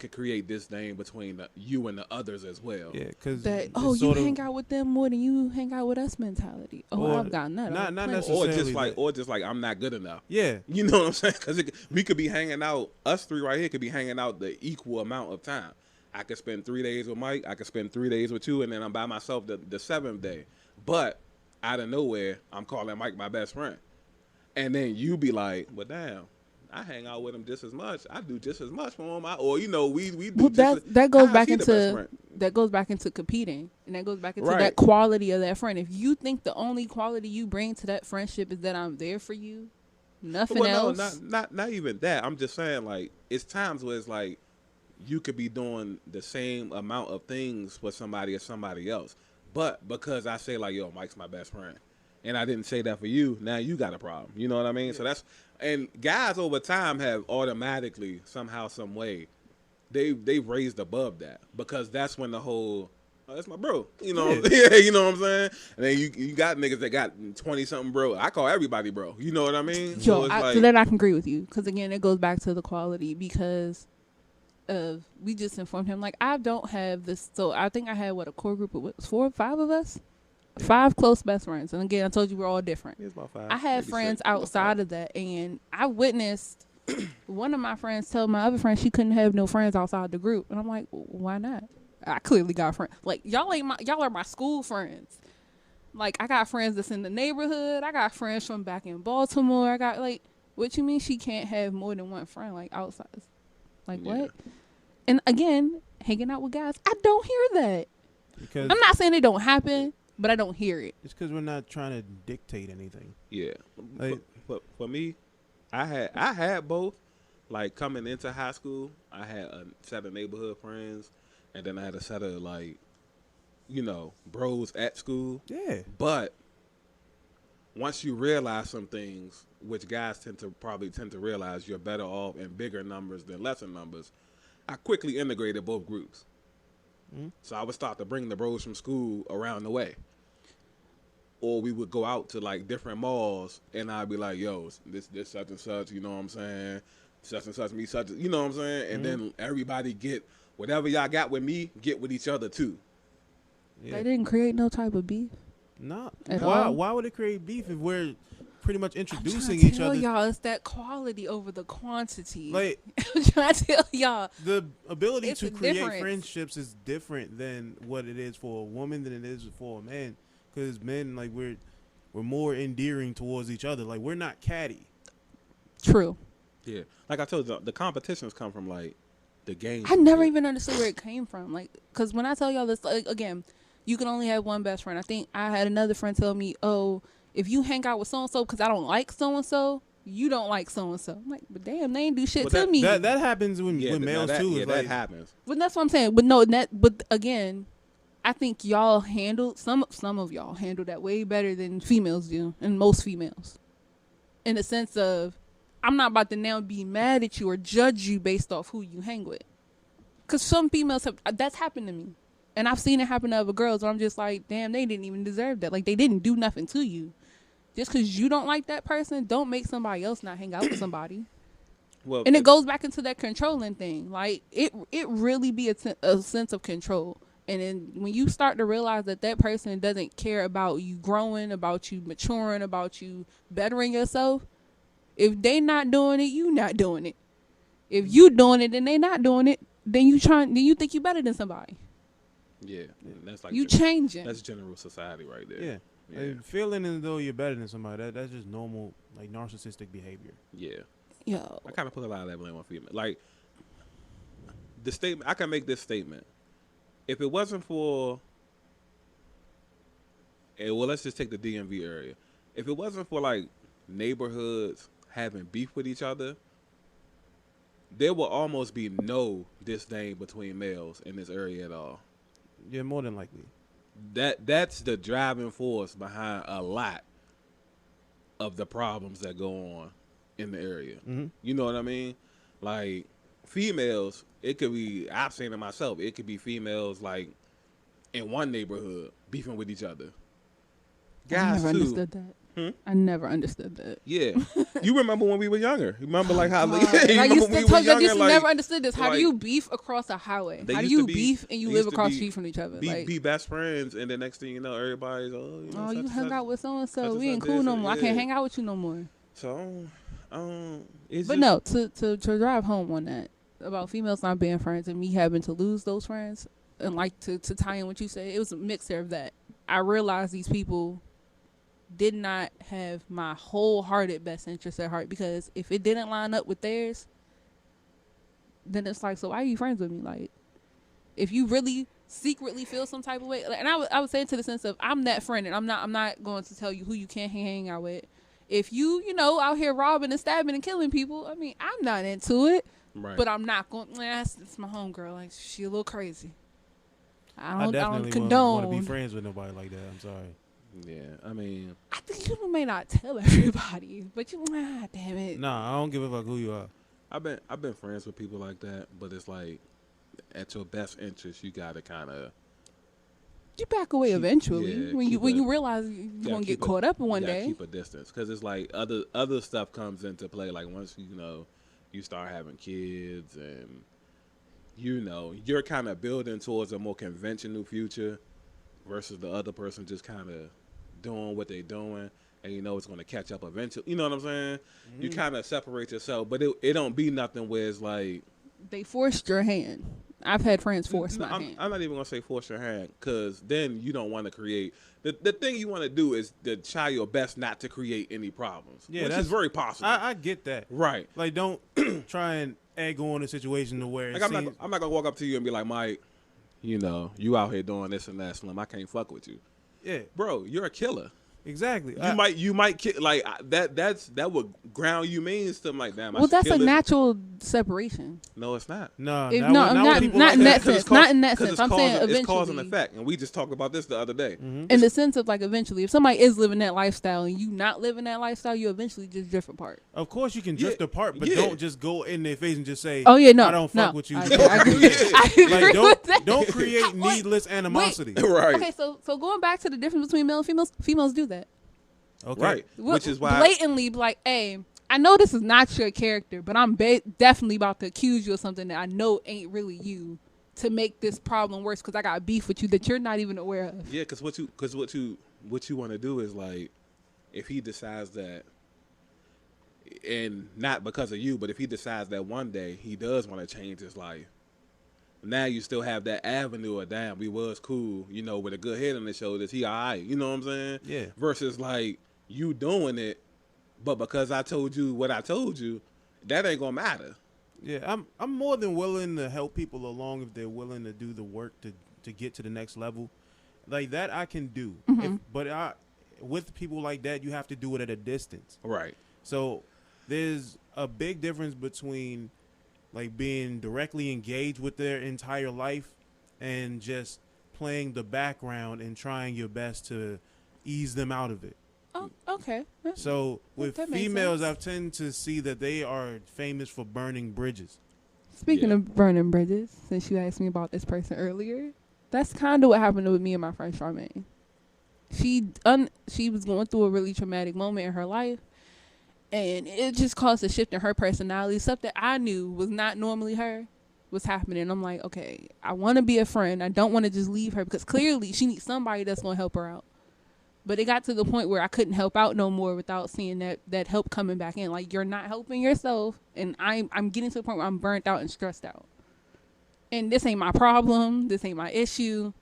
could create disdain between you and the others as well. Yeah, because You hang out with them more than you hang out with us mentality. Oh, Or I've gotten that. not Plenty. necessarily. Or just like I'm not good enough. Yeah. You know what I'm saying? Because we could be hanging out. Us three right here could be hanging out the equal amount of time. I could spend 3 days with Mike. I could spend 3 days with you, and then I'm by myself the seventh day. But out of nowhere, I'm calling Mike my best friend. And then you be like, well, damn, I hang out with him just as much. I do just as much for him. Or, you know, we do Well, just that goes how's back he the best into friend? that goes back into competing, and that goes back into Right. that quality of that friend. If you think the only quality you bring to that friendship is that I'm there for you, nothing Well, else. no, not even that. I'm just saying, like, it's times where it's like you could be doing the same amount of things for somebody as somebody else. But because I say, like, yo, Mike's my best friend, and I didn't say that for you, now you got a problem. You know what I mean? Yeah. So that's, and guys over time have automatically, somehow, some way, they've raised above that, because that's when the whole, oh, that's my bro. You know, Yeah. you know what I'm saying? And then you got niggas that got 20-something bro. I call everybody bro. You know what I mean? Yo, it's so then I can agree with you, because again, it goes back to the quality, because of we just informed him, like, I don't have this. So I think I had a core group of 4 or 5 of us, 5 close best friends, and again, I told you we're all different. It's about 5. I had maybe friends 6. About 5. outside of that, and I witnessed one of my friends tell my other friend she couldn't have no friends outside the group, and I'm like, why not? I clearly got friends. Like, y'all are my school friends. Like, I got friends that's in the neighborhood. I got friends from back in Baltimore. I got, like, what you mean she can't have more than one friend, like, outside? Like, Yeah. what? And again, hanging out with guys, I don't hear that. Because I'm not saying it don't happen, but I don't hear it. it's because we're not trying to dictate anything. Yeah. Like- For me, I had both. Like, coming into high school, I had a set of neighborhood friends, and then I had a set of, like, you know, bros at school. Yeah. But once you realize some things, which guys tend to realize, you're better off in bigger numbers than lesser numbers, I quickly integrated both groups. Mm-hmm. So I would start to bring the bros from school around the way. Or we would go out to, like, different malls, and I'd be like, yo, this such and such, you know what I'm saying? Such and such, me such, you know what I'm saying? And then everybody get whatever y'all got with me, get with each other too. Yeah. They didn't create no type of beef. No. At Why? all? Why would it create beef if we're pretty much I'm trying introducing to each tell other? y'all, it's that quality over the quantity. Like, I'm trying to tell y'all. the ability It's to a create difference. friendships is different than what it is for a woman than it is for a man. Because men, like, we're more endearing towards each other. Like, we're not catty. True. Yeah. Like I told you, the competitions come from, like, the games. I and never shit. even understood where it came from. Like, because when I tell y'all this, like, again, you can only have one best friend. I think I had another friend tell me, oh, if you hang out with so-and-so because I don't like so-and-so, you don't like so-and-so. I'm like, but damn, they ain't do shit But to me. That happens with Yeah, males, that, too. Yeah, It's that like, happens. But that's what I'm saying. But no, but again, I think y'all handle some of y'all handle that way better than females do, and most females, in the sense of, I'm not about to now be mad at you or judge you based off who you hang with, because some females have that's happened to me, and I've seen it happen to other girls where I'm just like, damn, they didn't even deserve that. Like, they didn't do nothing to you. Just because you don't like that person, don't make somebody else not hang out with somebody. Well, And it goes back into that controlling thing. Like, it really be a sense of control. And then when you start to realize that that person doesn't care about you growing, about you maturing, about you bettering yourself, if they not doing it, you not doing it. If you doing it and they not doing it, then you think you better than somebody. Yeah, that's like You changing. That's general society right there. yeah. Yeah. Like, feeling as though you're better than somebody, that's just normal, like, narcissistic behavior. Yeah. Yo, I kind of put a lot of that blame on female. Like, the statement, I can make this statement. If it wasn't for, well, let's just take the DMV area. If it wasn't for, like, neighborhoods having beef with each other, there will almost be no disdain between males in this area at all. Yeah, more than likely. That's the driving force behind a lot of the problems that go on in the area. Mm-hmm. You know what I mean? Like, females, it could be, I've seen it myself, it could be females, like, in one neighborhood beefing with each other. I Guys, never too. understood that. I never understood that. Yeah. You remember when we were younger? You remember, like, how, God. you I remember used when to we were tell you, I younger, just like, never understood this. How do like, you beef across a highway? they How do used to you be- beef and you they live used to across be- the street from each other? be, Like, be best friends, and the next thing you know, everybody's, oh, you know, oh, such you and hung such. out with so and such so. and We ain't such cool this, no more. I can't yeah. hang out with you no more. So, it's But just, no, to drive home on that about females not being friends and me having to lose those friends, and like to tie in what you said, it was a mixture of that. I realized these people did not have my wholehearted best interest at heart, because if it didn't line up with theirs, then it's like, so why are you friends with me? Like, if you really secretly feel some type of way, and I would say, to the sense of, I'm that friend, and I'm not going to tell you who you can't hang out with. If you know, out here robbing and stabbing and killing people, I mean, I'm not into it. Right. But I'm not going. That's my homegirl. Like, she a little crazy. I I don't definitely condone. want to be friends with nobody like that. I'm sorry. Yeah, I mean, I think you may not tell everybody, but damn it. Nah, I don't give a fuck who you are. I've been friends with people like that, but it's like, at your best interest, you gotta kind of You back away eventually, yeah, when you realize you're gonna get caught up in one day. Keep a distance, because it's like other stuff comes into play. Like, once you start having kids, and you're kind of building towards a more conventional future, versus the other person just kind of doing what they're doing, and it's going to catch up eventually. You know what I'm saying? Mm-hmm. You kind of separate yourself, but it don't be nothing where it's like they forced your hand. I've had friends force my hand. I'm not even going to say force your hand, because then you don't want to create. The thing you want to do is to try your best not to create any problems. Yeah, which is very possible. I get that. Right. Like, don't try and egg on a situation to where like, I'm not going to walk up to you and be like, Mike, you out here doing this and that, Slim. I can't fuck with you. Yeah. Bro, you're a killer. Exactly. You might like that would ground you means to like, damn. Well, that's a natural separation. No, it's not. Not in that sense. Not in that sense. I'm saying eventually. It's cause and effect, and we just talked about this the other day. Mm-hmm. In the sense of, like, eventually, if somebody is living that lifestyle and you not living that lifestyle, you eventually just drift apart. Of course, you can drift apart, but don't just go in their face and just say, "Oh yeah, no, I don't fuck with you." I agree. Like, don't create needless animosity. Right. Okay, so going back to the difference between male and females, females do that. Okay. Right. Which is why blatantly be like, hey, I know this is not your character, but I'm definitely about to accuse you of something that I know ain't really you, to make this problem worse, because I got beef with you that you're not even aware of. Yeah, because what you want to do is, like, if he decides that, and not because of you, but if he decides that one day he does want to change his life, now you still have that avenue of, damn, we was cool, with a good head on his shoulders. He all right, you know what I'm saying? Yeah. Versus, like, you doing it, but because I told you what I told you, that ain't gonna matter. Yeah, I'm more than willing to help people along if they're willing to do the work to get to the next level. Like that I can do. Mm-hmm. But with people like that, you have to do it at a distance. Right. So there's a big difference between, like, being directly engaged with their entire life and just playing the background and trying your best to ease them out of it. Oh, okay. So with females, I've tended to see that they are famous for burning bridges. Speaking of burning bridges, since you asked me about this person earlier, that's kind of what happened with me and my friend Charmaine. She was going through a really traumatic moment in her life, and it just caused a shift in her personality. Stuff that I knew was not normally her was happening. I'm like, okay, I want to be a friend. I don't want to just leave her, because clearly she needs somebody that's going to help her out. But it got to the point where I couldn't help out no more without seeing that help coming back in. Like, you're not helping yourself, and I'm getting to the point where I'm burnt out and stressed out. And this ain't my problem. This ain't my issue.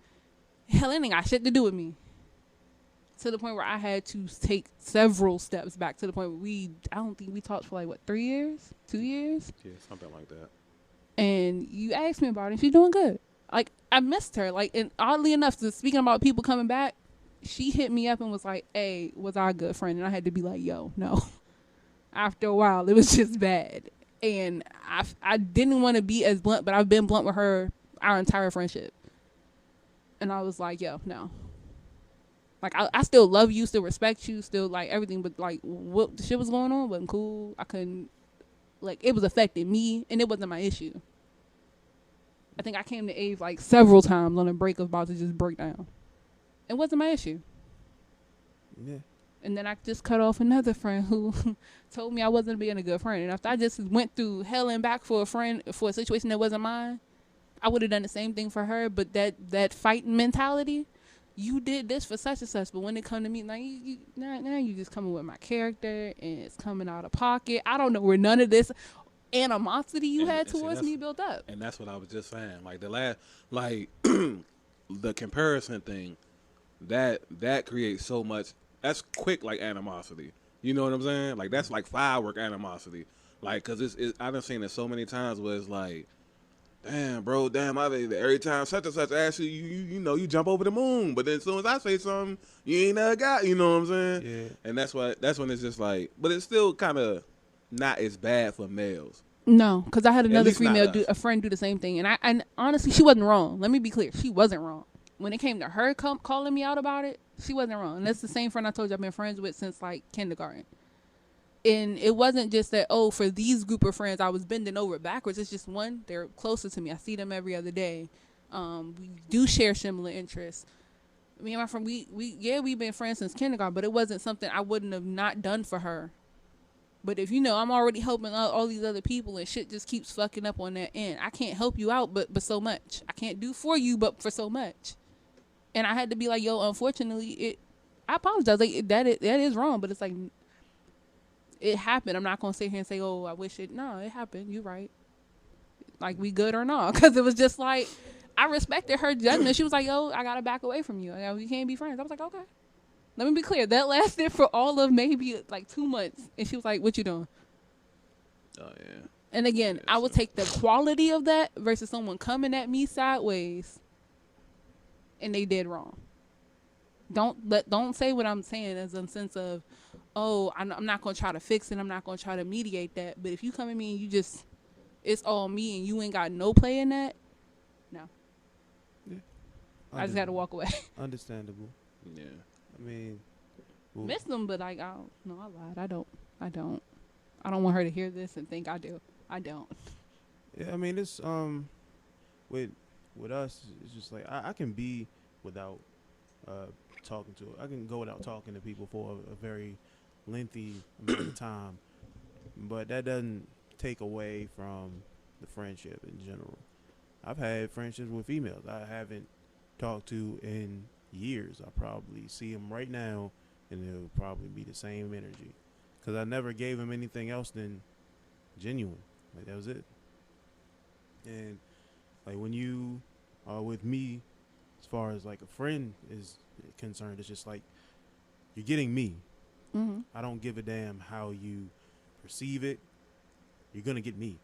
Hell, it ain't got shit to do with me. To the point where I had to take several steps back, to the point where I don't think we talked for, like, 3 years? 2 years? Yeah, something like that. And you asked me about it, and she's doing good. Like, I missed her. Like, and oddly enough, speaking about people coming back, she hit me up and was like, hey, was I a good friend? And I had to be like, yo, no. After a while, it was just bad. And I didn't want to be as blunt, but I've been blunt with her our entire friendship. And I was like, yo, no. Like, I still love you, still respect you, still, like, everything. But, like, what the shit was going on wasn't cool. I couldn't, like, it was affecting me, and it wasn't my issue. I think I came to Ave, like, several times on a break of about to just break down. It wasn't my issue. Yeah. And then I just cut off another friend who told me I wasn't being a good friend. And after I just went through hell and back for a situation that wasn't mine, I would have done the same thing for her. But that fighting mentality, you did this for such and such, but when it come to me, like, now you just coming with my character, and it's coming out of pocket. I don't know where none of this animosity you had towards me built up. And that's what I was just saying. Like, the comparison thing, that creates so much that's quick like animosity. You know what I'm saying? Like that's like firework animosity. Like, cause I done seen it so many times where it's like, damn, bro, damn, every time such and such asks you, you know, you jump over the moon. But then as soon as I say something, you ain't never got, you know what I'm saying? Yeah. And that's when it's just like, but it's still kind of not as bad for males. No, because I had another least not female, us. a friend do the same thing. And honestly, she wasn't wrong. Let me be clear. She wasn't wrong. When it came to her calling me out about it, she wasn't wrong. And that's the same friend I told you I've been friends with since like kindergarten. And it wasn't just that, oh, for these group of friends, I was bending over backwards. It's just one, they're closer to me. I see them every other day. We do share similar interests. Me and my friend, we've been friends since kindergarten, but it wasn't something I wouldn't have not done for her. But if you know I'm already helping all these other people and shit just keeps fucking up on that end, I can't help you out, but so much. I can't do for you, but for so much. And I had to be like, yo, unfortunately, I apologize. Like that is wrong, but it's like it happened. I'm not gonna sit here and say, oh, I wish it. No, it happened. You right. Like we good or not? Because it was just like I respected her judgment. She was like, yo, I gotta back away from you. We can't be friends. I was like, okay. Let me be clear. That lasted for all of maybe like 2 months. And she was like, what you doing? Oh, yeah. And again, Yeah, I would take the quality of that versus someone coming at me sideways and they did wrong. Don't say what I'm saying as a sense of, oh, I'm not going to try to fix it. I'm not going to try to mediate that. But if you come at me and you just, it's all me and you ain't got no play in that, no. Yeah. I just got to walk away. Understandable. Yeah. I mean, well, Miss them, but like, I don't. No, I lied. I don't want her to hear this and think I do. I don't. yeah, I mean, it's with us, it's just like I can be without talking to. I can go without talking to people for a very lengthy amount of time, but that doesn't take away from the friendship in general. I've had friendships with females I haven't talked to in years. I probably see them right now, and it'll probably be the same energy, because I never gave them anything else than genuine. Like that was it. And like when you are with me, as far as like a friend is concerned, it's just like you're getting me. Mm-hmm. I don't give a damn how you perceive it. You're gonna get me,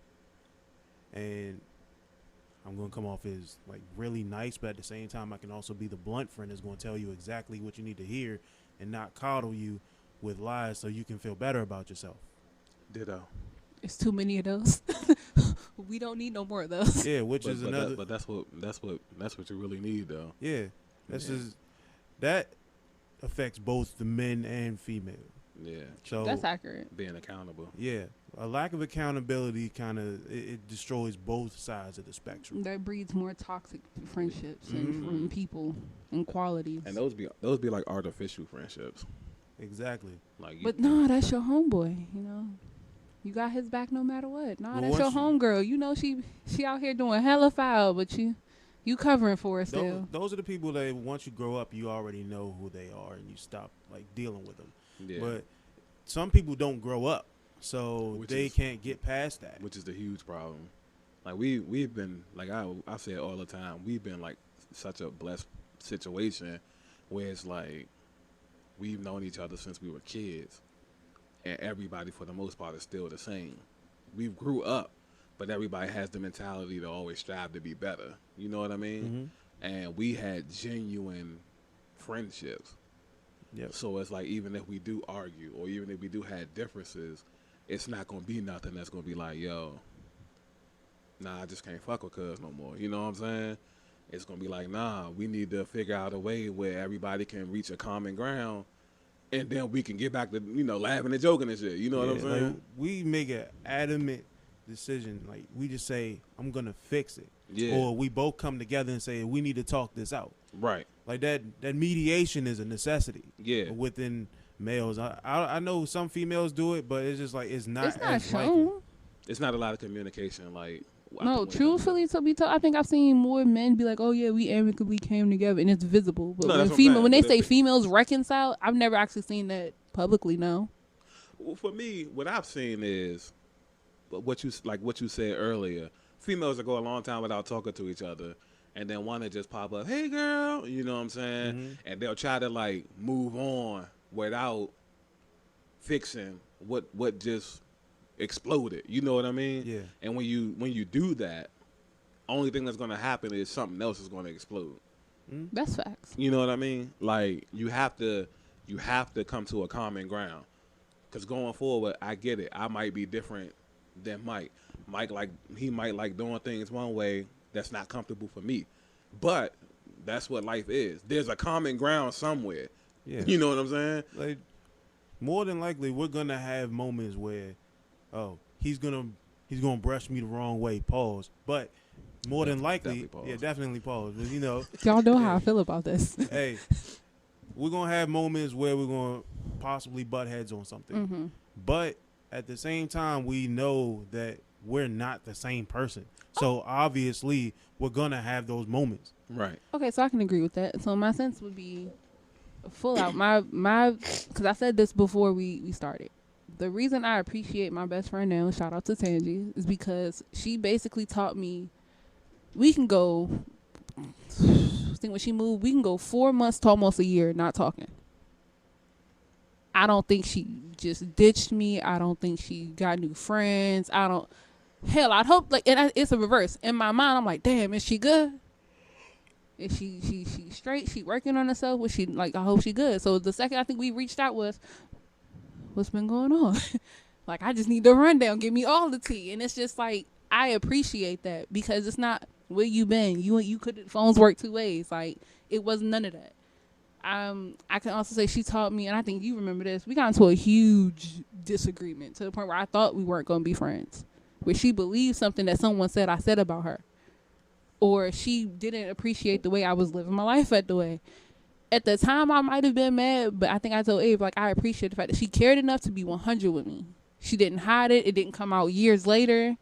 and I'm gonna come off as like really nice, but at the same time, I can also be the blunt friend that's gonna tell you exactly what you need to hear, and not coddle you with lies so you can feel better about yourself. Ditto. It's too many of those. We don't need no more of those. Yeah, which But, is but another. That, but that's what you really need, though. Yeah, that's Yeah. just that affects both the men and female. Yeah. So That's accurate. Being accountable. yeah, a lack of accountability kind of it destroys both sides of the spectrum. That breeds more toxic friendships Mhm. and people and qualities. And those be like artificial friendships. Exactly. Like, But no, that's your homeboy. You know, you got his back no matter what. Nah, Well, that's your once you- homegirl. You know she out here doing hella foul, but you covering for her still. Those are the people that once you grow up, you already know who they are, and you stop like dealing with them. yeah. But some people don't grow up, so Which they is- can't get past that. which is the huge problem. Like we've been like I say it all the time. We've been like such a blessed situation where it's like we've known each other since we were kids, and everybody for the most part is still the same. We grew up, but everybody has the mentality to always strive to be better. You know what I mean? Mhm. And we had genuine friendships. Yep. So it's like even if we do argue or even if we do have differences, it's not gonna be nothing that's gonna be like, yo, nah, I just can't fuck with cuz no more. You know what I'm saying? It's gonna be like, nah, we need to figure out a way where everybody can reach a common ground, and then we can get back to laughing and joking and shit. You know what I'm Yeah, saying? like, we make an adamant decision. Like we just say, "I'm gonna fix it," Yeah. or we both come together and say, "We need to talk this out." Right. Like that mediation is a necessity. Yeah. Within males, I know some females do it, but it's just like it's not. It's not as likely. shown. It's not a lot of communication. Like I No, think when it comes to- truthfully, to be told, I think I've seen more men be like, "Oh yeah, we amicably came together," and it's visible. But No, when that's what I'm saying, when they but say if- females reconcile, I've never actually seen that publicly. No. Well, for me, what I've seen is what you said earlier. Females that go a long time without talking to each other, and then one that just pop up, "Hey, girl," you know what I'm saying? Mhm. And they'll try to like move on without fixing what just exploded. You know what I mean? Yeah. And when you do that, only thing that's gonna happen is something else is gonna explode. That's facts. You know what I mean? Like you have to come to a common ground. Cause going forward, I get it. I might be different than Mike. Mike he might like doing things one way that's not comfortable for me, but that's what life is. There's a common ground somewhere. Yeah. You know what I'm saying? Like, more than likely, we're gonna have moments where, oh, he's gonna brush me the wrong way. Pause. But more than likely, Definitely pause. yeah, definitely pause. But, you know, Y'all know how I feel about this. hey, we're gonna have moments where we're gonna possibly butt heads on something. Mm-hmm. But at the same time, we know that we're not the same person. So obviously, we're gonna have those moments. Right. Okay, so I can agree with that. So my sense would be full out. My because I said this before we started. The reason I appreciate my best friend now, shout out to Tangi, is because she basically taught me we can go. I think when she moved, we can go 4 months to almost a year not talking. I don't think she just ditched me. I don't think she got new friends. Hell, I'd hope it's a reverse. In my mind, I'm like, damn, is she good? Is she straight? She working on herself? Was she I hope she good. So the second I think we reached out was, what's been going on? Like, I just need the rundown. Give me all the tea. And it's just like, I appreciate that because it's not where you been. You could phones work two ways. Like, it wasn't none of that. I can also say she taught me, and I think you remember this. We got into a huge disagreement to the point where I thought we weren't going to be friends. Where she believed something that someone said I said about her, or she didn't appreciate the way I was living my life at the way. At the time, I might have been mad, but I think I told Abe, like, I appreciate the fact that she cared enough to be 100 with me. She didn't hide it. It didn't come out years later.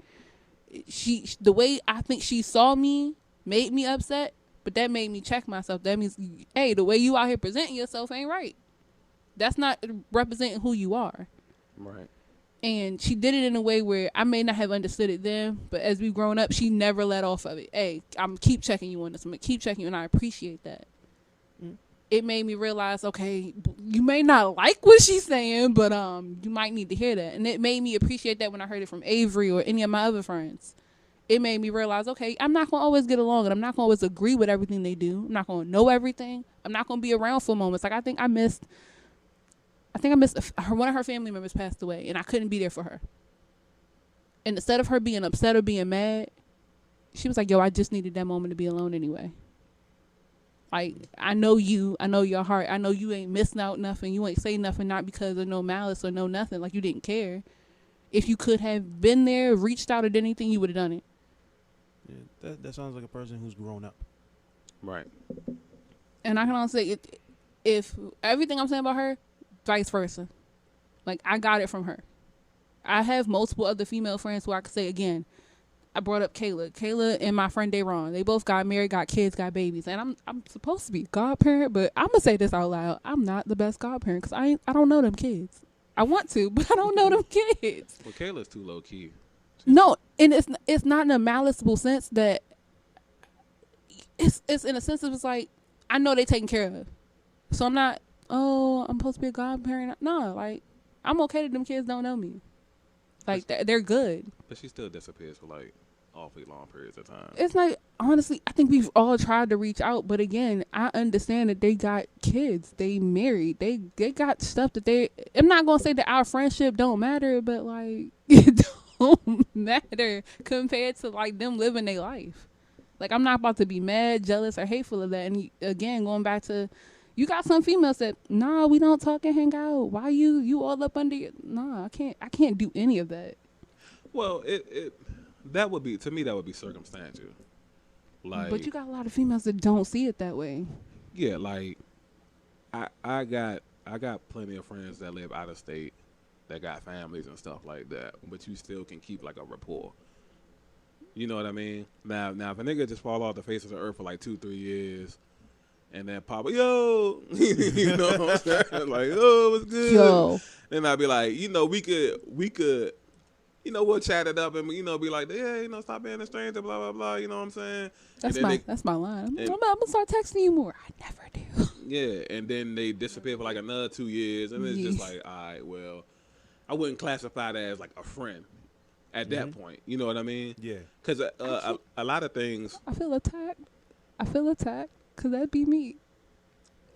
The way I think she saw me made me upset, but that made me check myself. That means, hey, the way you out here presenting yourself ain't right. That's not representing who you are. Right. And she did it in a way where I may not have understood it then, but as we've grown up, she never let off of it. Hey, I'm keep checking you on this. I'm going to keep checking you, and I appreciate that. It made me realize, okay, you may not like what she's saying, but you might need to hear that. And it made me appreciate that when I heard it from Avery or any of my other friends. It made me realize, okay, I'm not going to always get along, and I'm not going to always agree with everything they do. I'm not going to know everything. I'm not going to be around for moments. Like, I think I missed one of her family members passed away, and I couldn't be there for her. And instead of her being upset or being mad, she was like, yo, I just needed that moment to be alone anyway. Like, I know you. I know your heart. I know you ain't missing out nothing. You ain't say nothing, not because of no malice or no nothing. Like, you didn't care. If you could have been there, reached out or did anything, you would have done it. Yeah, that sounds like a person who's grown up. Right. And I can honestly say, if everything I'm saying about her, vice versa. Like, I got it from her. I have multiple other female friends who I could say, again, I brought up Kayla. Kayla and my friend Dayron. They both got married, got kids, got babies. And I'm supposed to be a godparent, but I'm going to say this out loud. I'm not the best godparent because I don't know them kids. I want to, but I don't know them kids. Well, Kayla's too low key. No, and it's not in a maliceable sense that it's in a sense of it's like, I know they taken care of. So I'm not, oh, I'm supposed to be a godparent. No, like, I'm okay that them kids don't know me. Like, they're good. But she still disappears for like awfully long periods of time. It's like, honestly, I think we've all tried to reach out, but again, I understand that they got kids, they married, they got stuff that I'm not gonna say that our friendship don't matter, but like, it don't matter compared to like them living their life. Like, I'm not about to be mad, jealous, or hateful of that. And again, going back to, you got some females that, nah, we don't talk and hang out. Why you all up under your, nah, I can't do any of that. Well, that would be, to me, that would be circumstantial. Like, but you got a lot of females that don't see it that way. Yeah, like I got plenty of friends that live out of state that got families and stuff like that, but you still can keep like a rapport. You know what I mean? Now if a nigga just fall off the face of the earth for like 2-3 years and then pop, yo, you know what I'm saying? Like, oh, what's good? Yo. Then I'd be like, we could, we'll chat it up and, be like, yeah, stop being a stranger, blah, blah, blah, you know what I'm saying? That's my line. I'm gonna start texting you more. I never do. Yeah, and then they disappear for like another 2 years, and it's just like, all right, well, I wouldn't classify that as like a friend at that point. You know what I mean? Yeah. Because a lot of things. I feel attacked. I feel attacked because that'd be me.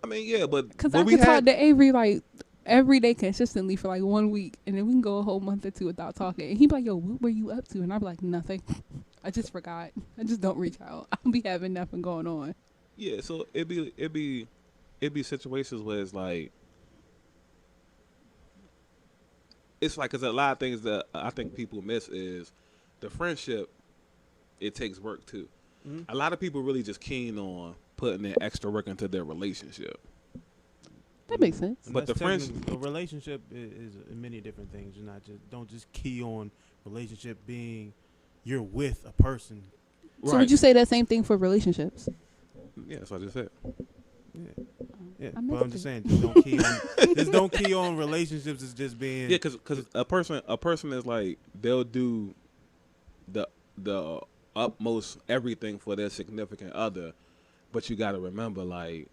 I mean, yeah, but Because I could talk to Avery like every day consistently for like 1 week, and then we can go a whole month or two without talking. And he'd be like, "Yo, what were you up to?" And I'd be like, "Nothing. I just forgot. I just don't reach out. I'll be having nothing going on." Yeah, so it'd be situations where it's like because a lot of things that I think people miss is the friendship. It takes work too. A lot of people really just keen on putting in extra work into their relationship. That makes sense. And But the friends, a relationship is many different things. You're not just don't just key on relationship being you're with a person. So would you say that same thing for relationships? Yeah, that's what I just said. Yeah, yeah. I But missed I'm just it. saying, just don't key on. Just don't key on relationships as just being. Yeah, because a person is like they'll do the utmost everything for their significant other, but you got to remember like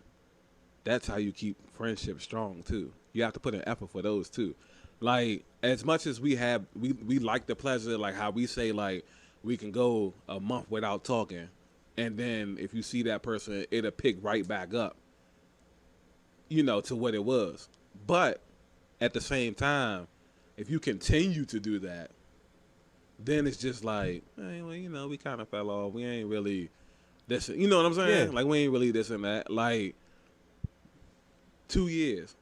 that's how you keep friendship strong too. You have to put an effort for those too. Like as much as we like the pleasure, like how we say like we can go a month without talking, and then if you see that person, it'll pick right back up, to what it was. But at the same time, if you continue to do that, then it's just like, hey, well, we kind of fell off. We ain't really this. You know what I'm saying? Yeah. Like we ain't really this and that. Like 2 years.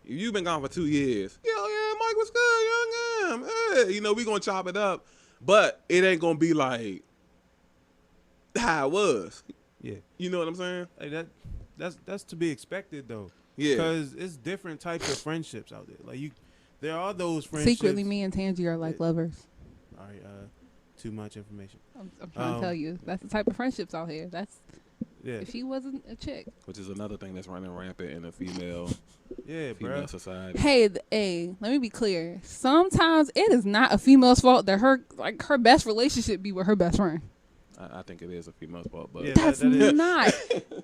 If you've been gone for 2 years, yeah, Mike, what's good, young man? Hey, we gonna chop it up, but it ain't gonna be like how it was. Yeah. You know what I'm saying? Like that's to be expected though. Yeah. Because it's different types of friendships out there. Like there are those friendships. Secretly, me and Tangi are like lovers. All right. Too much information. I'm trying to tell you. That's the type of friendships out here. Yeah. If she wasn't a chick. Which is another thing that's running rampant in the female bro. society. Hey, let me be clear. Sometimes it is not a female's fault that her best relationship be with her best friend. I think it is a female's fault, but Yeah, That's that is. not.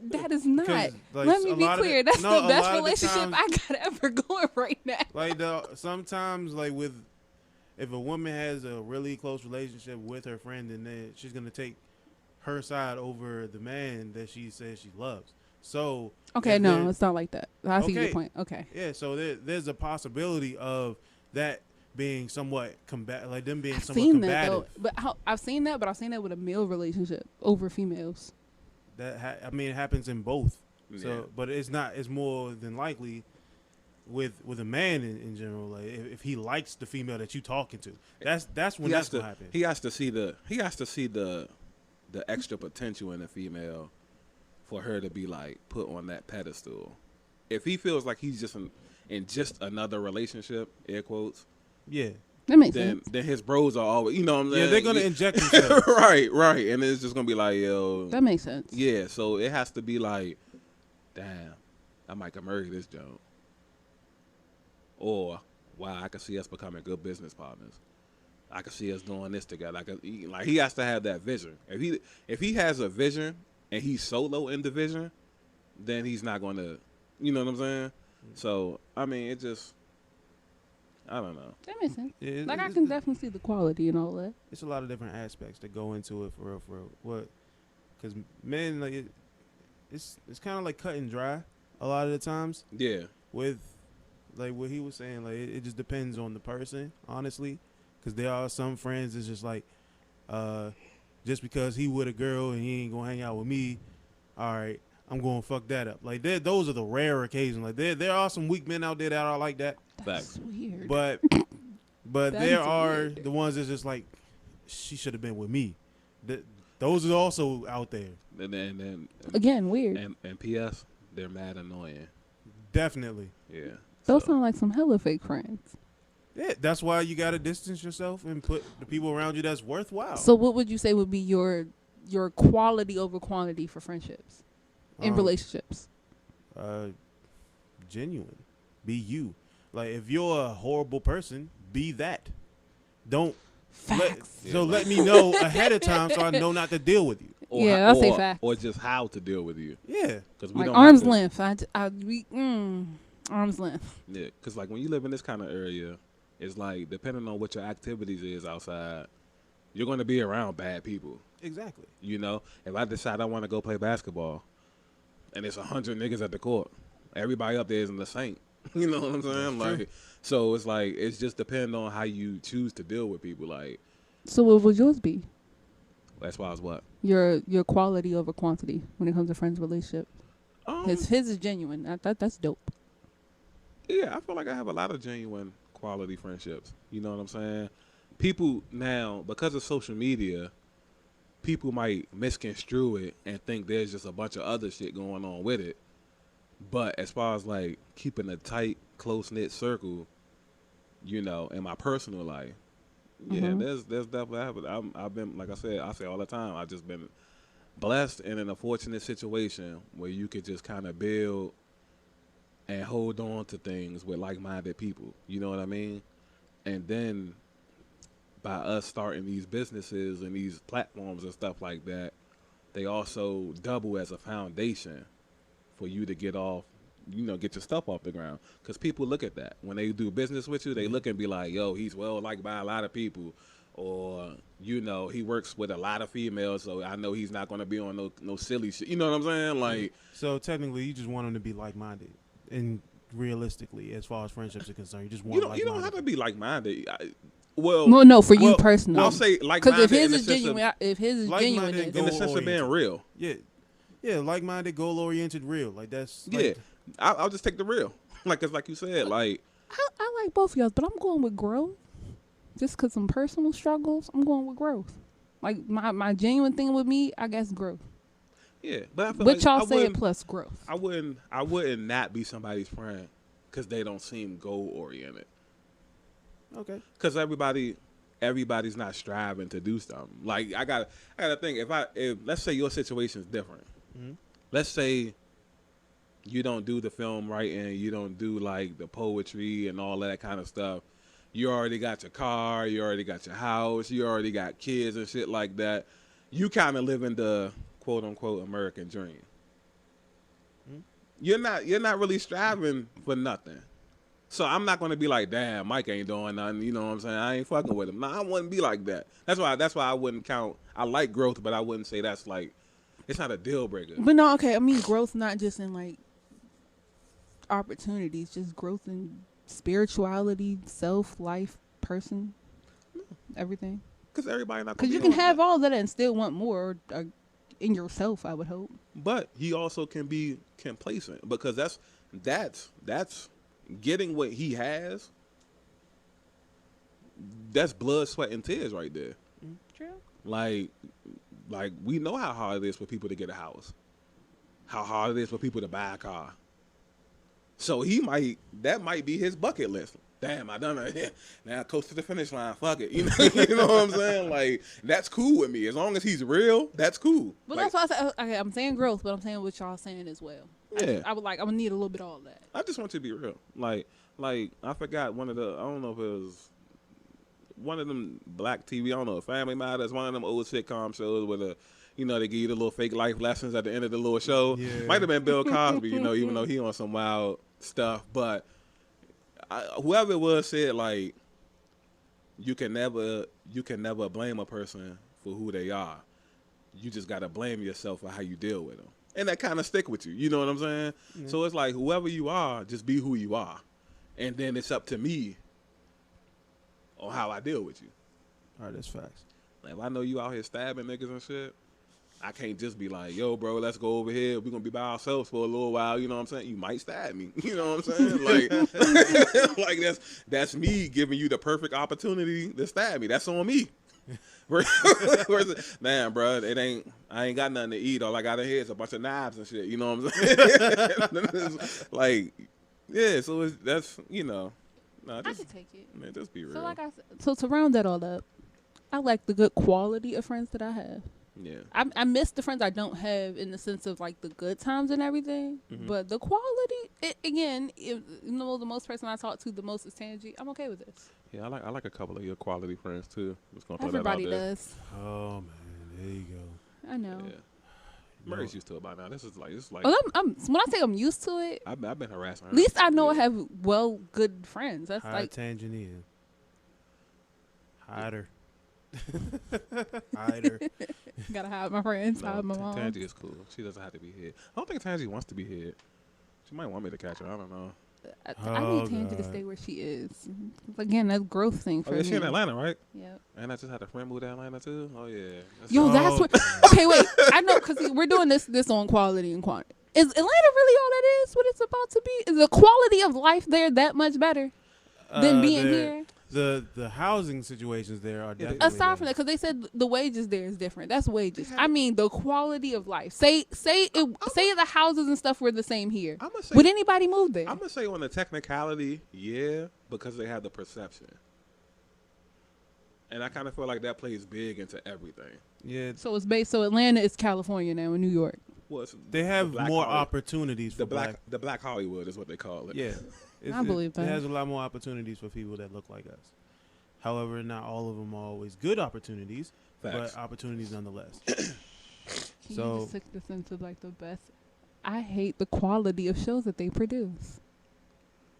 That is not. Like, Let me be clear. That's the a best lot of the relationship times- I got ever going right now. Like sometimes, like if a woman has a really close relationship with her friend, then she's gonna take her side over the man that she says she loves. So Okay, if no, there- it's not like that. I see your Okay. point. Okay. yeah. So there's a possibility of that being somewhat like them being I've somewhat seen that combative. though, but I've seen that with a male relationship over females. It happens in both. Yeah. So, but it's not. It's more than likely with a man in general. Like if he likes the female that you talking to, that's when that's gonna happen. He has to see the extra potential in a female for her to be like put on that pedestal. If he feels like he's just in just another relationship, air quotes, Yeah. That makes then sense. then his bros are always, you know what I'm saying? Yeah, they're gonna inject themselves. right, and it's just gonna be like, yo, That makes sense. yeah. So it has to be like, damn, I might can marry this joke, or wow, I can see us becoming good business partners. I can see us doing this together. He has to have that vision. If he has a vision and he's solo in the vision, then he's not going to, you know what I'm saying? So I mean, it just, I don't know. That makes sense. Yeah, Like I can definitely see the quality and all that. It's a lot of different aspects that go into it for real. What? Because men like it's kind of like cut and dry a lot of the times. Yeah, With like what he was saying, like it just depends on the person, honestly. Because there are some friends that's just like, just because he with a girl and he ain't gonna hang out with me, all right, I'm gonna fuck that up. Like those are the rare occasions. Like there are some weak men out there that are like that, That's weird. but That there is are weird. the ones that's just like, she should have been with me. Those are also out there. and then Again, weird. and P.S. They're mad annoying. Definitely. Yeah, Those so, sound like some hella fake friends. Yeah, that's why you gotta distance yourself and put the people around you that's worthwhile. So what would you say would be your quality over quantity for friendships in relationships? Genuine. Be you. Like if you're a horrible person, be that. Don't Facts. let me know ahead of time so I know not to deal with you. or Yeah, I'll say facts. or just how to deal with you. Yeah. Because we Like don't arm's have to, length. Arm's length. yeah. Because like when you live in this kind of area, it's like depending on what your activities is outside, you're going to be around bad people. Exactly. You know, if I decide I want to go play basketball, and it's 100 niggas at the court, everybody up there isn't a saint. You know what I'm saying? That's true. Like, so it's like it's just depending on how you choose to deal with people. Like, So what would yours be? as far as what? Your quality over quantity when it comes to friends relationship. His is genuine. That's dope. Yeah, I feel like I have a lot of genuine quality friendships. You know what I'm saying? People now, because of social media, people might misconstrue it and think there's just a bunch of other shit going on with it. But as far as like keeping a tight, close knit circle, you know, in my personal life, yeah, there's definitely happened. I've been, like I say all the time, I've just been blessed and in a fortunate situation where you could just kind of build and hold on to things with like-minded people. You know what I mean? And then by us starting these businesses and these platforms and stuff like that, they also double as a foundation for you to get off, you know, get your stuff off the ground. Because people look at that. When they do business with you, they look and be like, yo, he's well liked by a lot of people. Or, you know, he works with a lot of females, so I know he's not going to be on no silly shit. You know what I'm saying? Like, so technically, you just want them to be like-minded, and realistically, as far as friendships are concerned, you just want you don't have to be like-minded. Well, no, for you personally. I'll say like-minded because if his in the is sense genuine, if his is genuine, in the sense of being real. Yeah, like-minded, goal-oriented, real. Like that's Yeah, I'll just take the real. Like, cause like you said, like I like both of y'all, but I'm going with growth. Just because some personal struggles, I'm going with growth. Like my genuine thing with me, I guess growth. yeah, but I feel But like y'all say it plus growth. I wouldn't not be somebody's friend because they don't seem goal oriented. okay. Because everybody's not striving to do something. Like I gotta think if let's say your situation is different. Mm-hmm. Let's say you don't do the film writing, you don't do like the poetry and all that kind of stuff. You already got your car, you already got your house, you already got kids and shit like that. You kind of live in the quote unquote American dream. Mm-hmm. You're not really striving for nothing. So I'm not gonna be like, damn, Mike ain't doing nothing. You know what I'm saying? I ain't fucking with him. No, I wouldn't be like that. That's why I wouldn't count. I like growth, but I wouldn't say that's like, it's not a deal breaker. But no, okay. I mean, growth not just in like opportunities, just growth in spirituality, self, life, person, everything. Because everybody not. Because you can have all that and still want more in yourself. I would hope. But he also can be complacent because that's getting what he has. That's blood, sweat, and tears right there. True. Like we know how hard it is for people to get a house, how hard it is for people to buy a car. So that might be his bucket list. Damn, I done it. Now coast to the finish line. Fuck it. You know what I'm saying? Like, that's cool with me. As long as he's real, that's cool. But like, that's why I said, okay, I'm saying growth, but I'm saying what y'all saying as well. Yeah. I would need a little bit of all that. I just want you to be real. Like I forgot I don't know if it was one of them black TV, I don't know, Family Matters, one of them old sitcom shows where they give you the little fake life lessons at the end of the little show. Yeah. Might have been Bill Cosby, even though he on some wild stuff. But whoever it was said, like, you can never blame a person for who they are. You just got to blame yourself for how you deal with them. And that kind of stick with you. You know what I'm saying? Yeah. So it's like, whoever you are, just be who you are. And then it's up to me on how I deal with you. All right, that's facts. Like, if I know you out here stabbing niggas and shit, I can't just be like, yo, bro, let's go over here. We're going to be by ourselves for a little while. You know what I'm saying? You might stab me. You know what I'm saying? Like, like that's me giving you the perfect opportunity to stab me. That's on me. Damn, bro, I ain't got nothing to eat. All I got in here is a bunch of knives and shit. You know what I'm saying? Like, yeah, so that's, No, I can take it. Man, just be real. So like I said, so to round that all up, I like the good quality of friends that I have. Yeah. I miss the friends I don't have in the sense of like the good times and everything. Mm-hmm. But the quality, the most person I talk to the most is Tangi. I'm okay with this. Yeah, I like a couple of your quality friends too. Just gonna throw Everybody that out there. does. Oh man, there you go. I know. Yeah. Mary's used to it by now. This is like Well, when I say I'm used to it, I've been harassing her. at least I know I Yeah. have good friends. That's Hide like Tanzania. Hide her. Hide her. gotta hide my friends, hide my mom. Tangy is cool. She doesn't have to be hid. I don't think Tangy wants to be hid. She might want me to catch her. I don't know. I need Tangy to stay where she is. Again, that's growth thing for Oh yeah, me. she in Atlanta, right? Yep. And I just had a friend move to Atlanta too. Oh yeah. Yo, that's Oh, what. Okay, wait. I know because we're doing this on quality and quantity. Is Atlanta really all that is? What it's about to be? Is the quality of life there that much better than being here? The housing situations there are definitely Aside from that, because they said the wages there is different. That's wages. I mean, the quality of life. Say the houses and stuff were the same here. I'm gonna say, Would anybody move there? I'm gonna say on the technicality, yeah, because they have the perception. And I kind of feel like that plays big into everything. Yeah, So it's based. So Atlanta is California now, and New York. Well, it's they have the black more Hollywood. opportunities for The black Hollywood is what they call it. Yeah, I believe it that. has a lot more opportunities for people that look like us. However, not all of them are always good opportunities, Facts. but opportunities nonetheless. Can you So- just took this into like the best. I hate the quality of shows that they produce.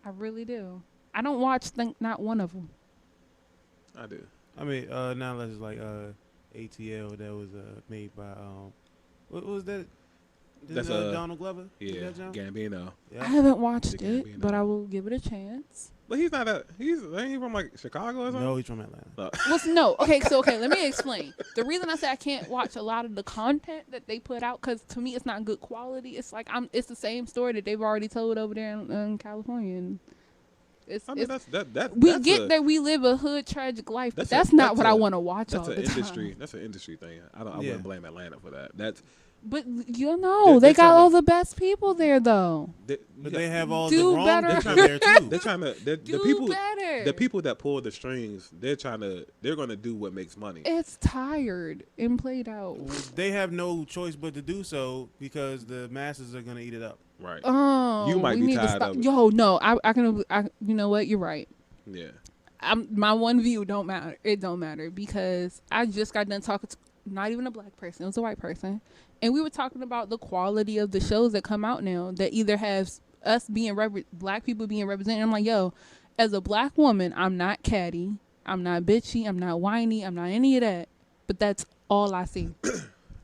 I really do. I don't watch not one of them. I do. I mean, now let's like ATL that was made by what was that? That's Donald Glover. Yeah, That John? Gambino. Yeah. I haven't watched Big it, Gambino. but I will give it a chance. But he's not ain't he from like Chicago or something? No, he's from Atlanta. Well, no. Okay, let me explain. The reason I say I can't watch a lot of the content that they put out, because to me it's not good quality. It's like it's the same story that they've already told over there in California. And I mean, that's we get that we live a hood tragic life, but that's not what I want to watch all That's the an industry. time. That's an industry thing. I Yeah. wouldn't blame Atlanta for that. That's But you know, They're they got trying all to- the best people there, though. But they have all Do the wrong better. people there too. They're trying to. The Do people. better. The people that pull the strings. They're going to do what makes money. It's tired and played out. They have no choice but to do so because the masses are gonna eat it up. Right. Oh, You might we be need to tired stop. of it. Yo, no, I can. You know what? You're right. Yeah. My one view don't matter. It don't matter because I just got done talking to not even a black person. It was a white person, and we were talking about the quality of the shows that come out now that either has us being black people being represented. I'm like, yo, as a black woman, I'm not catty, I'm not bitchy, I'm not whiny, I'm not any of that. But that's all I see.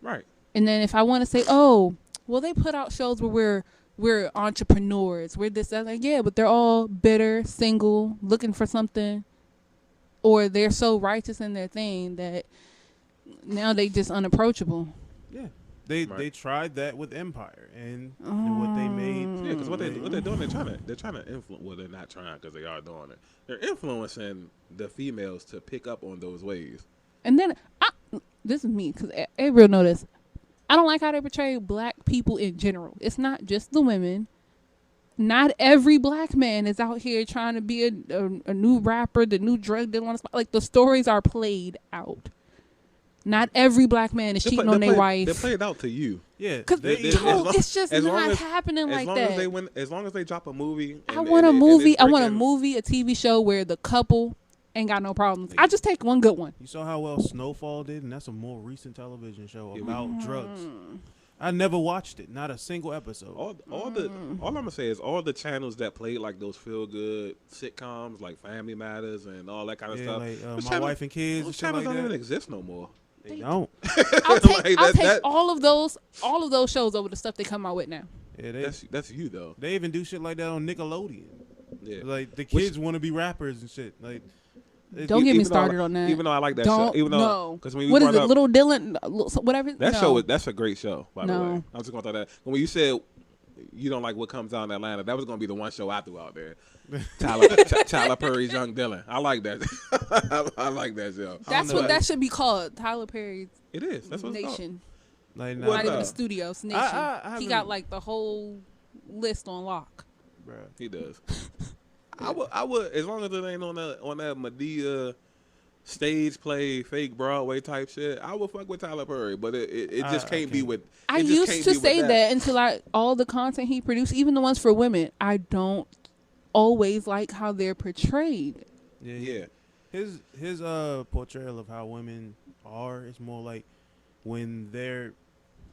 Right. And then if I want to say, oh, well, they put out shows where we're entrepreneurs, we're this, that, like, yeah, but they're all bitter, single, looking for something, or they're so righteous in their thing that now they just unapproachable. Yeah, they tried that with Empire and what they made. Yeah, because what they're doing, they're trying to influence. Well, they're not trying because they are doing it. They're influencing the females to pick up on those ways. And then this is me because everyone know this. I don't like how they portray black people in general. It's not just the women. Not every black man is out here trying to be a new rapper, the new drug dealer on the spot. Like, the stories are played out. Not every black man is cheating on their wife. They play it out to you. Yeah, Because it's just not happening like that. As long as they drop a movie. I want a movie, a TV show where the couple ain't got no problems. I just take one good one. You saw how well Snowfall did, and that's a more recent television show about drugs. I never watched it, not a single episode. All I'm gonna say is all the channels that played like those feel good sitcoms like Family Matters and all that kind of stuff. Like My Wife and Kids. Those And channels shit don't like even that. exist no more. They don't. I'll take that- all of those shows over the stuff they come out with now. Yeah, That's you though. they even do shit like that on Nickelodeon. Yeah. Like the kids want to be rappers and shit. Like, Don't get me Even though started on that. Even though I like that Don't show, even though no. because when you What is brought it, up, Little Dylan? Whatever. that no. show that's a great show. By the No. way, I was just gonna throw that. When you said you don't like what comes out in Atlanta, that was gonna be the one show I threw out there. Tyler Perry's Young Dylan. I like that. I like that show. That's what that should be called. Tyler Perry's It is. That's what it's called. Nation. like What Not even the- the studios. Nation. I He haven't- got like the whole list on lock. Bruh. He does. I would as long as it ain't on that Medea stage play fake Broadway type shit. I would fuck with Tyler Perry, but it just can't be with. I it just used can't to be with say that until all the content he produced, even the ones for women, I don't always like how they're portrayed. Yeah, Yeah. His portrayal of how women are is more like when they're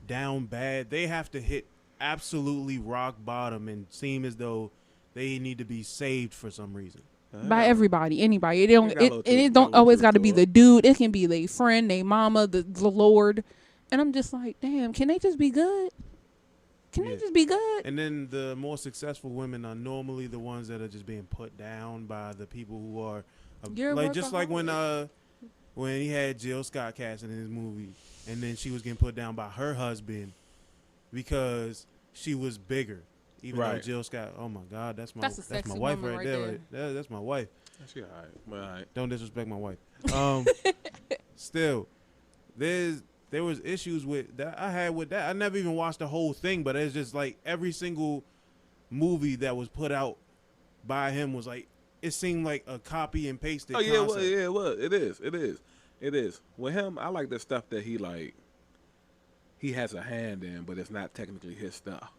down bad, they have to hit absolutely rock bottom and seem as though they need to be saved for some reason. By everybody, anybody. It don't. It got a It, little and it got a don't little always truth got to to be it. the dude. It can be their friend, their mama, the Lord. And I'm just like, damn. Can they just be good? Can Yeah. they just be good? And then the more successful women are normally the ones that are just being put down by the people who are You're a like just like workaholic. when he had Jill Scott cast in his movie, and then she was getting put down by her husband because she was bigger. Even though Right. Jill Scott, oh my God, that's my That's a sexy wife woman right right there. there. Right? That's my wife. She all right. Well, all right. Don't disrespect my wife. Still, there was issues with that I had with that. I never even watched the whole thing, but it's just like every single movie that was put out by him was like it seemed like a copy and pasted. Oh yeah, well, concept. yeah, it was. It is. With him, I like the stuff that he has a hand in, but it's not technically his stuff.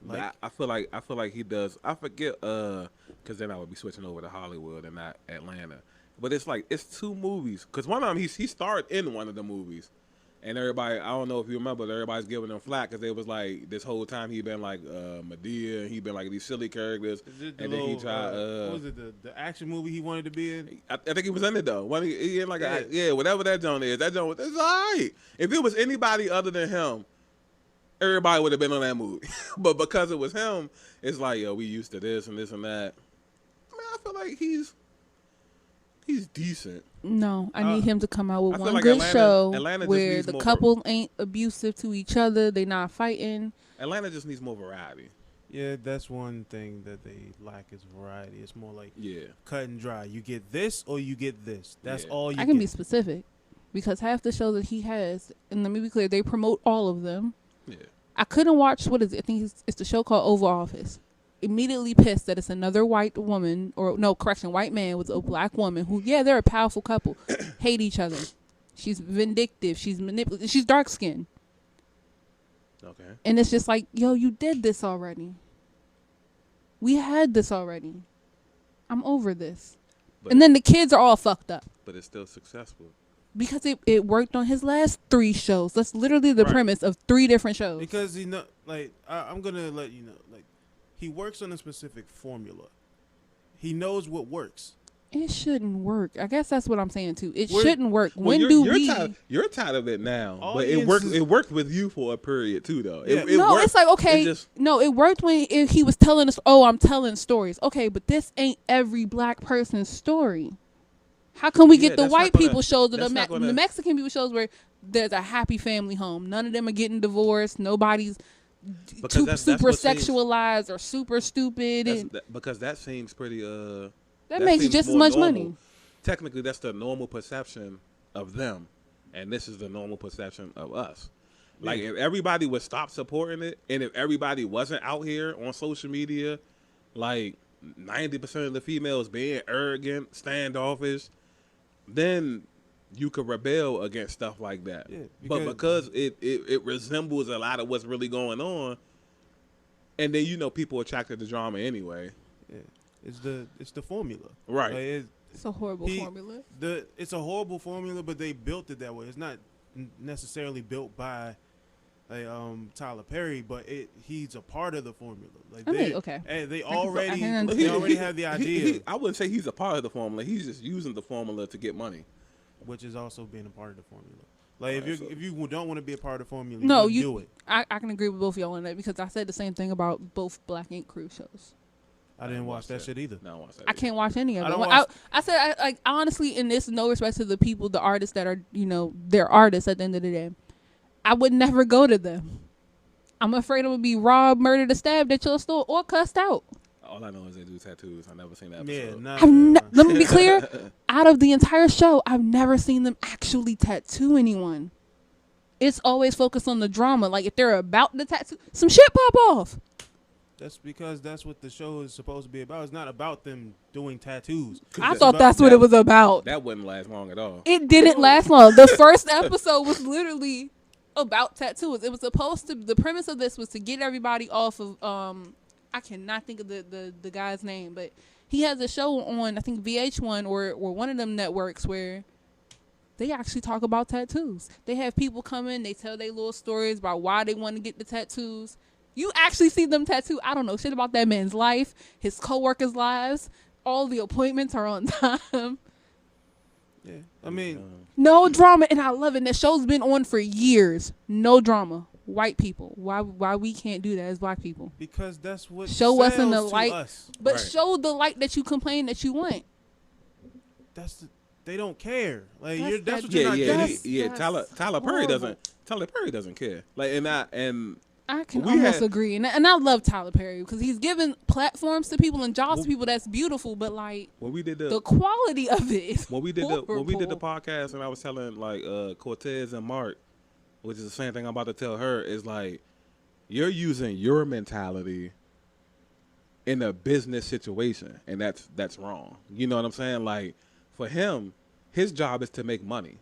Like? I feel like he does. I forget because then I would be switching over to Hollywood and not Atlanta. But it's like it's two movies because one of them he starred in one of the movies, and everybody I don't know if you remember, but everybody's giving him flack because they was like this whole time he been like Medea and he been like these silly characters, Is it and then he tried. what was it the action movie he wanted to be in? I think he was in it though. He in like Yeah. whatever that joint is. That joint was all right. If it was anybody other than him, everybody would have been on that movie. But because it was him, it's like, yo, we used to this and this and that. I mean, I feel like he's decent. No, I need him to come out I with feel one like good Atlanta show just where needs the more couple ain't abusive to each other. They not fighting. Atlanta just needs more variety. Yeah, that's one thing that they lack is variety. It's more like Yeah. cut and dry. You get this or you get this. That's Yeah. all you I can get. be specific because half the shows that he has, and let me be clear, they promote all of them. Yeah. I couldn't watch what is it? I think it's the show called Oval Office. Immediately pissed that it's another white woman white man with a black woman who they're a powerful couple, hate each other. She's vindictive. She's manipulative. She's dark skinned. Okay. And it's just like, yo, you did this already. We had this already. I'm over this. But, And then the kids are all fucked up but it's still successful. because it worked on his last 3 shows. That's literally the Right. premise of 3 different shows. Because I'm gonna let you know, like he works on a specific formula. He knows what works. It shouldn't work. I guess that's what I'm saying too. It We're- shouldn't work. Well, When you're, do you're we? tired of it now, but Audiences- it worked with you for a period too, though. Yeah. It No, worked. it's like, okay, It just- no, it worked when he was telling us, oh, I'm telling stories. Okay, but this ain't every black person's story. How can we Yeah, get the that's not white gonna- people shows or that's not gonna- the Mexican people shows where there's a happy family home? None of them are getting divorced. Nobody's Because too that's super what seems- sexualized or super stupid. And because that seems pretty that makes seems just as more much normal. money. Technically, that's the normal perception of them, and this is the normal perception of us. Like, if everybody would stop supporting it, and if everybody wasn't out here on social media, like 90% of the females being arrogant, standoffish, then you could rebel against stuff like that. Yeah, But because it resembles a lot of what's really going on, and then people attracted to drama anyway. Yeah, it's the formula. Right. Like, It's a horrible formula. It's a horrible formula, but they built it that way. It's not necessarily built by Tyler Perry, but he's a part of the formula. Like I mean, okay. and they I can already understand. have the idea, I wouldn't say he's a part of the formula. He's just using the formula to get money. which is also being a part of the formula. Like Alright, if you don't want to be a part of the formula, No, you do it. I can agree with both of y'all on that because I said the same thing about both Black Ink Crew shows. I didn't watch that shit either. No, I watched that. I can't watch any of I them. don't watch- I said, like, honestly, and this is no respect to the people, the artists that are, they're artists at the end of the day. I would never go to them. I'm afraid I'm going to be robbed, murdered, or stabbed at your store or cussed out. All I know is they do tattoos. I never seen that Yeah, episode. Let me be clear. Out of the entire show, I've never seen them actually tattoo anyone. It's always focused on the drama. Like, if they're about to tattoo, some shit pop off. That's because that's what the show is supposed to be about. It's not about them doing tattoos. I It's thought about that's what it was about. That wouldn't last long at all. It didn't last long. The first episode was literally about tattoos. It was supposed to. The premise of this was to get everybody off of. I cannot think of the guy's name, but he has a show on I think VH1 or one of them networks where they actually talk about tattoos. They have people come in, they tell their little stories about why they want to get the tattoos. You actually see them tattoo. I don't know shit about that man's life, his coworkers' lives. All the appointments are on time. Yeah, I mean, No drama, and I love it. And that show's been on for years. No drama. White people. Why we can't do that as black people? because that's what Show us in the sells to light. us. But Right. show the light that you complain that you want. They don't care. Like That's that's that- what you're Yeah, not yeah, getting. That's Tyler Perry horrible. doesn't care. Like, and I can We almost had- agree, and I love Tyler Perry because he's given platforms to people and jobs to people. That's beautiful, but like when we did the quality of it is when we did the horrible. podcast, and I was telling like Cortez and Mark, which is the same thing I'm about to tell her, is like you're using your mentality in a business situation, and that's wrong. You know what I'm saying? Like for him, his job is to make money.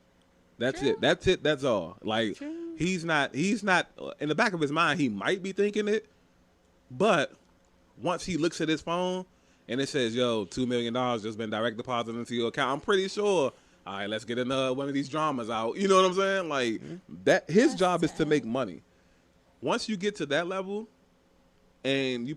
That's True. it. That's it. That's all. Like True. he's not in the back of his mind. He might be thinking it, but once he looks at his phone and it says, "Yo, $2 million just been direct deposited into your account," I'm pretty sure. All right, let's get another one of these dramas out. You know what I'm saying? Like that. His That's job is to sad. make money. Once you get to that level, and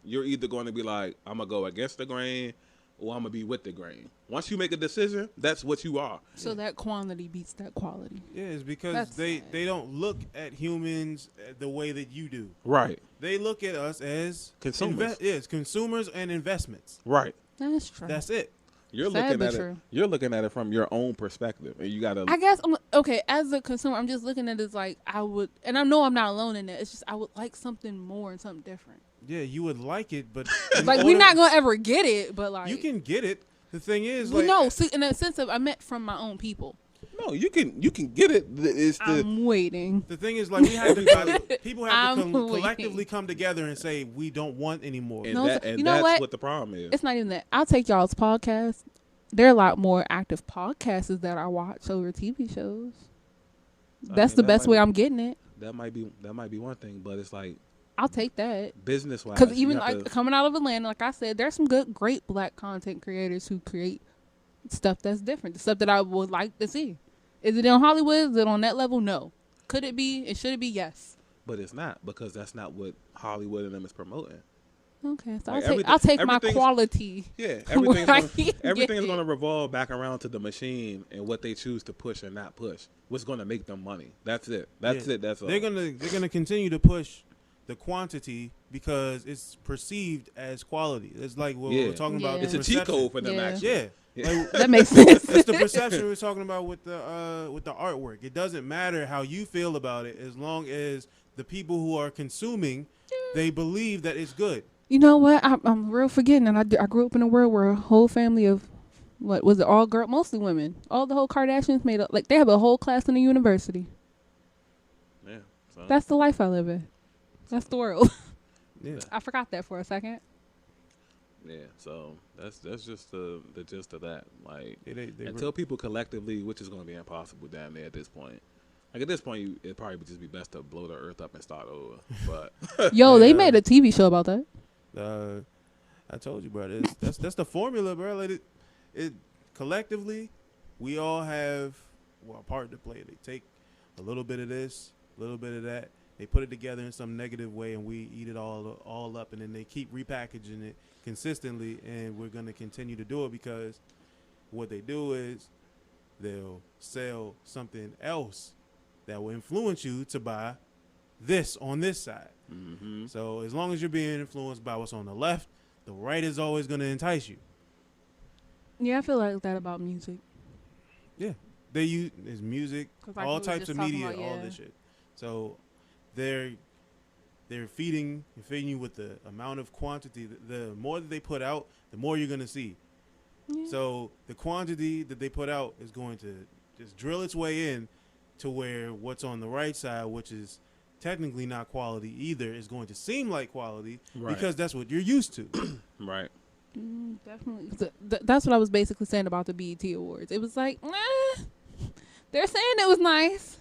you're either going to be like, I'm gonna go against the grain, or I'm gonna be with the grain. Once you make a decision, that's what you are. So that quantity beats that quality. Yeah, it's because That's they sad. they don't look at humans the way that you do. Right. They look at us as Consumers. Yes, consumers and investments. Right. That's true. That's it. You're Sad looking but at it. true. You're looking at it from your own perspective, and you gotta. I guess okay. As a consumer, I'm just looking at it as like I would, and I know I'm not alone in that. It's just I would like something more and something different. Yeah, you would like it, but Like we're not gonna ever get it, but like You can get it. The thing is, well, like, no. See, in a sense of I meant from my own people. No, you can get it. It's the I'm waiting. the thing is, like, we have to people have to I'm collectively waiting. come together and say we don't want anymore. and, No, that, so- and you know that's what? the problem is. It's not even that. I'll take y'all's podcast. There are a lot more active podcasts that I watch over TV shows. That's mean, the that best might way be- I'm getting it. That might be one thing, but it's like I'll take that. business wise. Because even like coming out of Atlanta, like I said, there's some great black content creators who create stuff that's different, the stuff that I would like to see. Is it in Hollywood? Is it on that level? No. Could it be? And should it be? Yes. but it's not because that's not what Hollywood and them is promoting. Okay, so Like, I'll take my everything's- quality. Yeah, where I everything's can get going to it. revolve back around to the machine and what they choose to push and not push. What's going to make them money? That's it. That's Yeah. it. That's all. They're gonna continue to push the quantity because it's perceived as quality. It's like what Yeah. we're talking about. Yeah. It's a the cheat perception. code for them. Yeah. Actually. Yeah. Yeah. Like, That makes sense. it's the perception we were talking about with the artwork. It doesn't matter how you feel about it as long as the people who are consuming, they believe that it's good. You know what? I'm real forgetting, and I grew up in a world where a whole family of what was it? All girl, mostly women. All the whole Kardashians made up like they have a whole class in the university. Yeah. So, That's the life I live in. That's the world. Yeah. I forgot that for a second. yeah. So that's just the gist of that. Like They until people collectively, which is going to be impossible down there at this point. Like at this point, it probably would just be best to blow the earth up and start over. But Yo, they Yeah. made a TV show about that. I told you, bro. That's the formula, bro. Like it collectively, we all have a part to play. They take a little bit of this, a little bit of that. They put it together in some negative way, and we eat it all up. And then they keep repackaging it consistently, and we're gonna continue to do it because what they do is they'll sell something else that will influence you to buy this on this side. mm-hmm. So as long as you're being influenced by what's on the left, the right is always going to entice you. Yeah, I feel like that about music. Yeah, they use there's music, 'Cause like we all were types just of talking media, about, all yeah. this shit. So they're feeding you with the amount of quantity. The more that they put out, the more you're going to see. Yeah. So the quantity that they put out is going to just drill its way in to where what's on the right side, which is technically not quality either, is going to seem like quality Right. because that's what you're used to. Right. Definitely. That's what I was basically saying about the BET Awards. It was like, they're saying it was nice,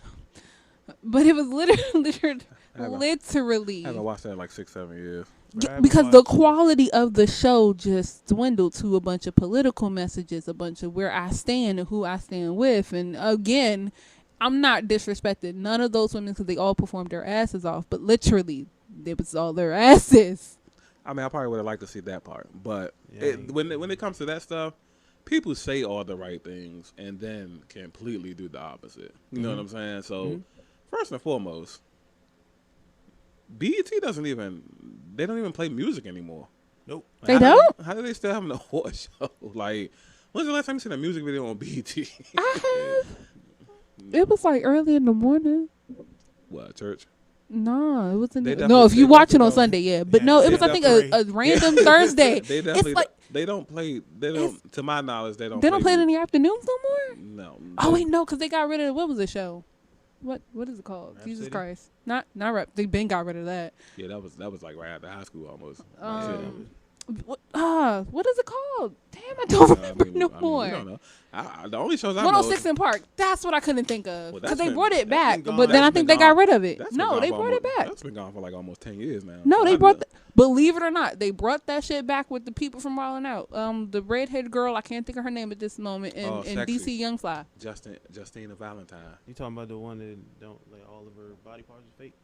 But it was literally, I haven't literally. watched that in like 6-7 years. Bro, I haven't Because the watched it. quality of the show just dwindled to a bunch of political messages, a bunch of where I stand and who I stand with. And again, I'm not disrespecting none of those women because they all performed their asses off, but literally, it was all their asses. I mean, I probably would have liked to see that part, but Yeah, when it comes to that stuff, people say all the right things and then completely do the opposite. You know what I'm saying? So, first and foremost, BET they don't even play music anymore. Nope. They don't? How do they still have an award show? Like, when's the last time you seen a music video on BET? I have. It was like early in the morning. What, church? No, it wasn't. They No, if you definitely- watch it on they- Sunday, yeah. But yeah, no, it they was I think definitely- a random Thursday. They definitely It's like they don't play. They don't. To my knowledge, they don't. they don't play it in music. the afternoons no more. No. Oh wait, no, because they got rid of what was the show? What is it called? Rap Jesus City? Christ, not rap. They been got rid of that. Yeah, that was like right after high school almost. What is it called? Damn, I don't remember no more. We don't know. The only shows I know. 106 in Park. That's what I couldn't think of Well, because that's they been- brought it that's back, been gone- but then I that's think been they got gone- rid of it. that's been No, gone they for brought it almost- back. That's been gone for like almost 10 years now. No, So they I brought. know- Believe it or not, they brought that shit back with the people from Wildin' Out. The redhead girl, I can't think of her name at this moment, Oh, and sexy. DC Young Fly. Justina Valentine. You talking about the one that don't like all of her body parts are fake?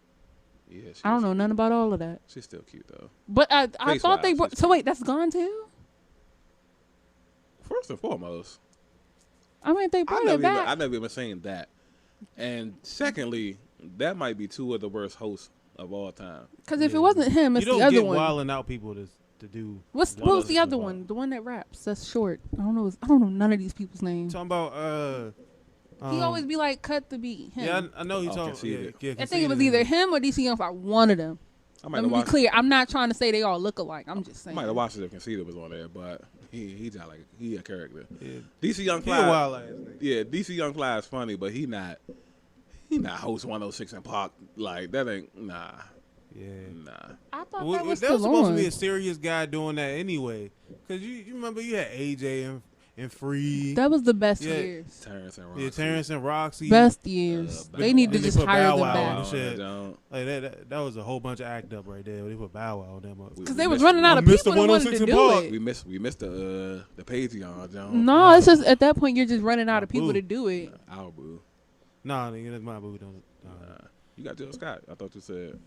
Yeah, I don't know nothing about all of that, She's still cute though. but I thought they Face-wise, brought. she's So wait, that's gone too. First and foremost, I mean, they brought it back. I never even seen that. And secondly, that might be two of the worst hosts of all time. Because if Yeah. it wasn't him, it's You the don't other get one. wilding out people to do. What was One the of other them. one? The one that raps. That's short. I don't know. I don't know none of these people's names. Talking about He always be like, "Cut the beat." Him. Yeah, I know he's Oh, talking. Conceited. Yeah, I think it was either him or DC Young Fly. One of them. I might Let have me be watched. clear. I'm not trying to say they all look alike. I'm just I saying. might have watched it if Conceited was on there, but he just like he a character. Yeah. DC Young He a Fly. wild ass nigga. Yeah, DC Young Fly is funny, but he not host 106 in Park. Like that ain't nah. Yeah. I thought Well, that was that was still supposed on. to be a serious guy doing that anyway. Cause you remember you had AJ and Free. That was the best Yeah. years. Terrence and Roxy. Yeah, Terrence and Roxy. Best years. Bow They need Wow. to And they just put hire Bow them Wow on back. the shit. Don't. Like that was a whole bunch of act up right there. They put Bow Wow on that motherfucker. Because We they was missed- running out of I missed people the that wanted 106 to in do Park. it. We missed the Patreon, John. No, it's just at that point you're just running out of people Boo. to do it. Our boo. Nah, nigga, that's my boo. Don't. You got Jill Scott. I thought you said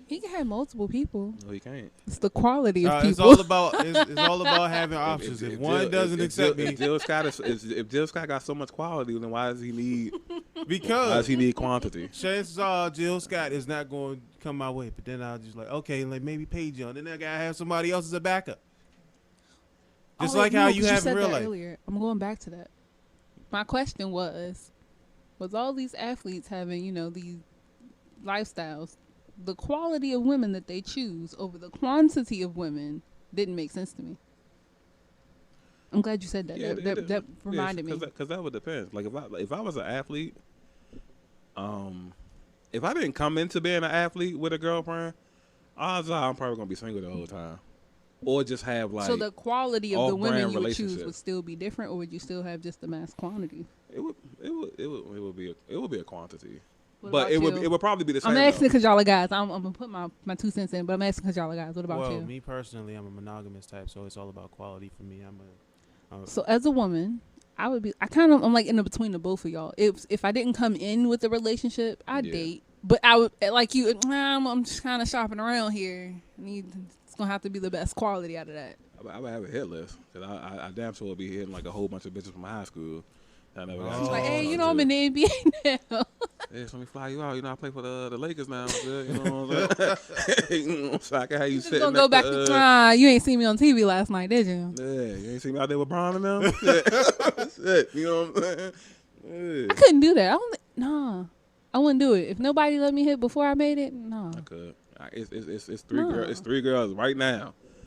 He can have multiple people. no. He can't. It's the quality of It's people. all about it's all about having options. If one Jill- doesn't if accept Jill- me, if Jill Scott if Jill Scott got so much quality, then why does he need because quantity? chances are Jill Scott is not going to come my way. But then I'll just like, okay, like maybe Paige Young. Then I gotta have somebody else as a backup. Just Oh, like no, how 'cause you have in said real that life. earlier. I'm going back to that. My question was all these athletes having, these lifestyles, the quality of women that they choose over the quantity of women didn't make sense to me. I'm glad you said that. That reminded me. Because that would depend. Like if I was an athlete, if I didn't come into being an athlete with a girlfriend, odds are I'm probably gonna be single the whole time, or just have like. So the quality of the women off-brand you would choose relationship. would still be different, or would you still have just the mass quantity? It would be a quantity, What but about it you? would probably be the same. I'm asking though. because y'all are guys. I'm gonna put my 2 cents in, but I'm asking because y'all are guys. What about Well, you? me personally, I'm a monogamous type, so it's all about quality for me. I'm So as a woman, I'm like in the between the both of y'all. If I didn't come in with a relationship, I'd Yeah. date. But I would like you. I'm just kind of shopping around here. It's gonna have to be the best quality out of that. I would have a hit list because I damn sure would be hitting like a whole bunch of bitches from high school. I never got It's Like, Oh, hey, so I'm in the NBA now. Hey, so let me fly you out. I play for the Lakers now. You know what I'm saying? So I can have you Just sitting gonna go back next to you ain't seen me on TV last night, did you? Yeah, you ain't see me out there with Brian and them? Shit, you know what I'm saying? I couldn't do that. I wouldn't do it. If nobody let me hit before I made it, no. I could. It's three No. girls. It's three girls right now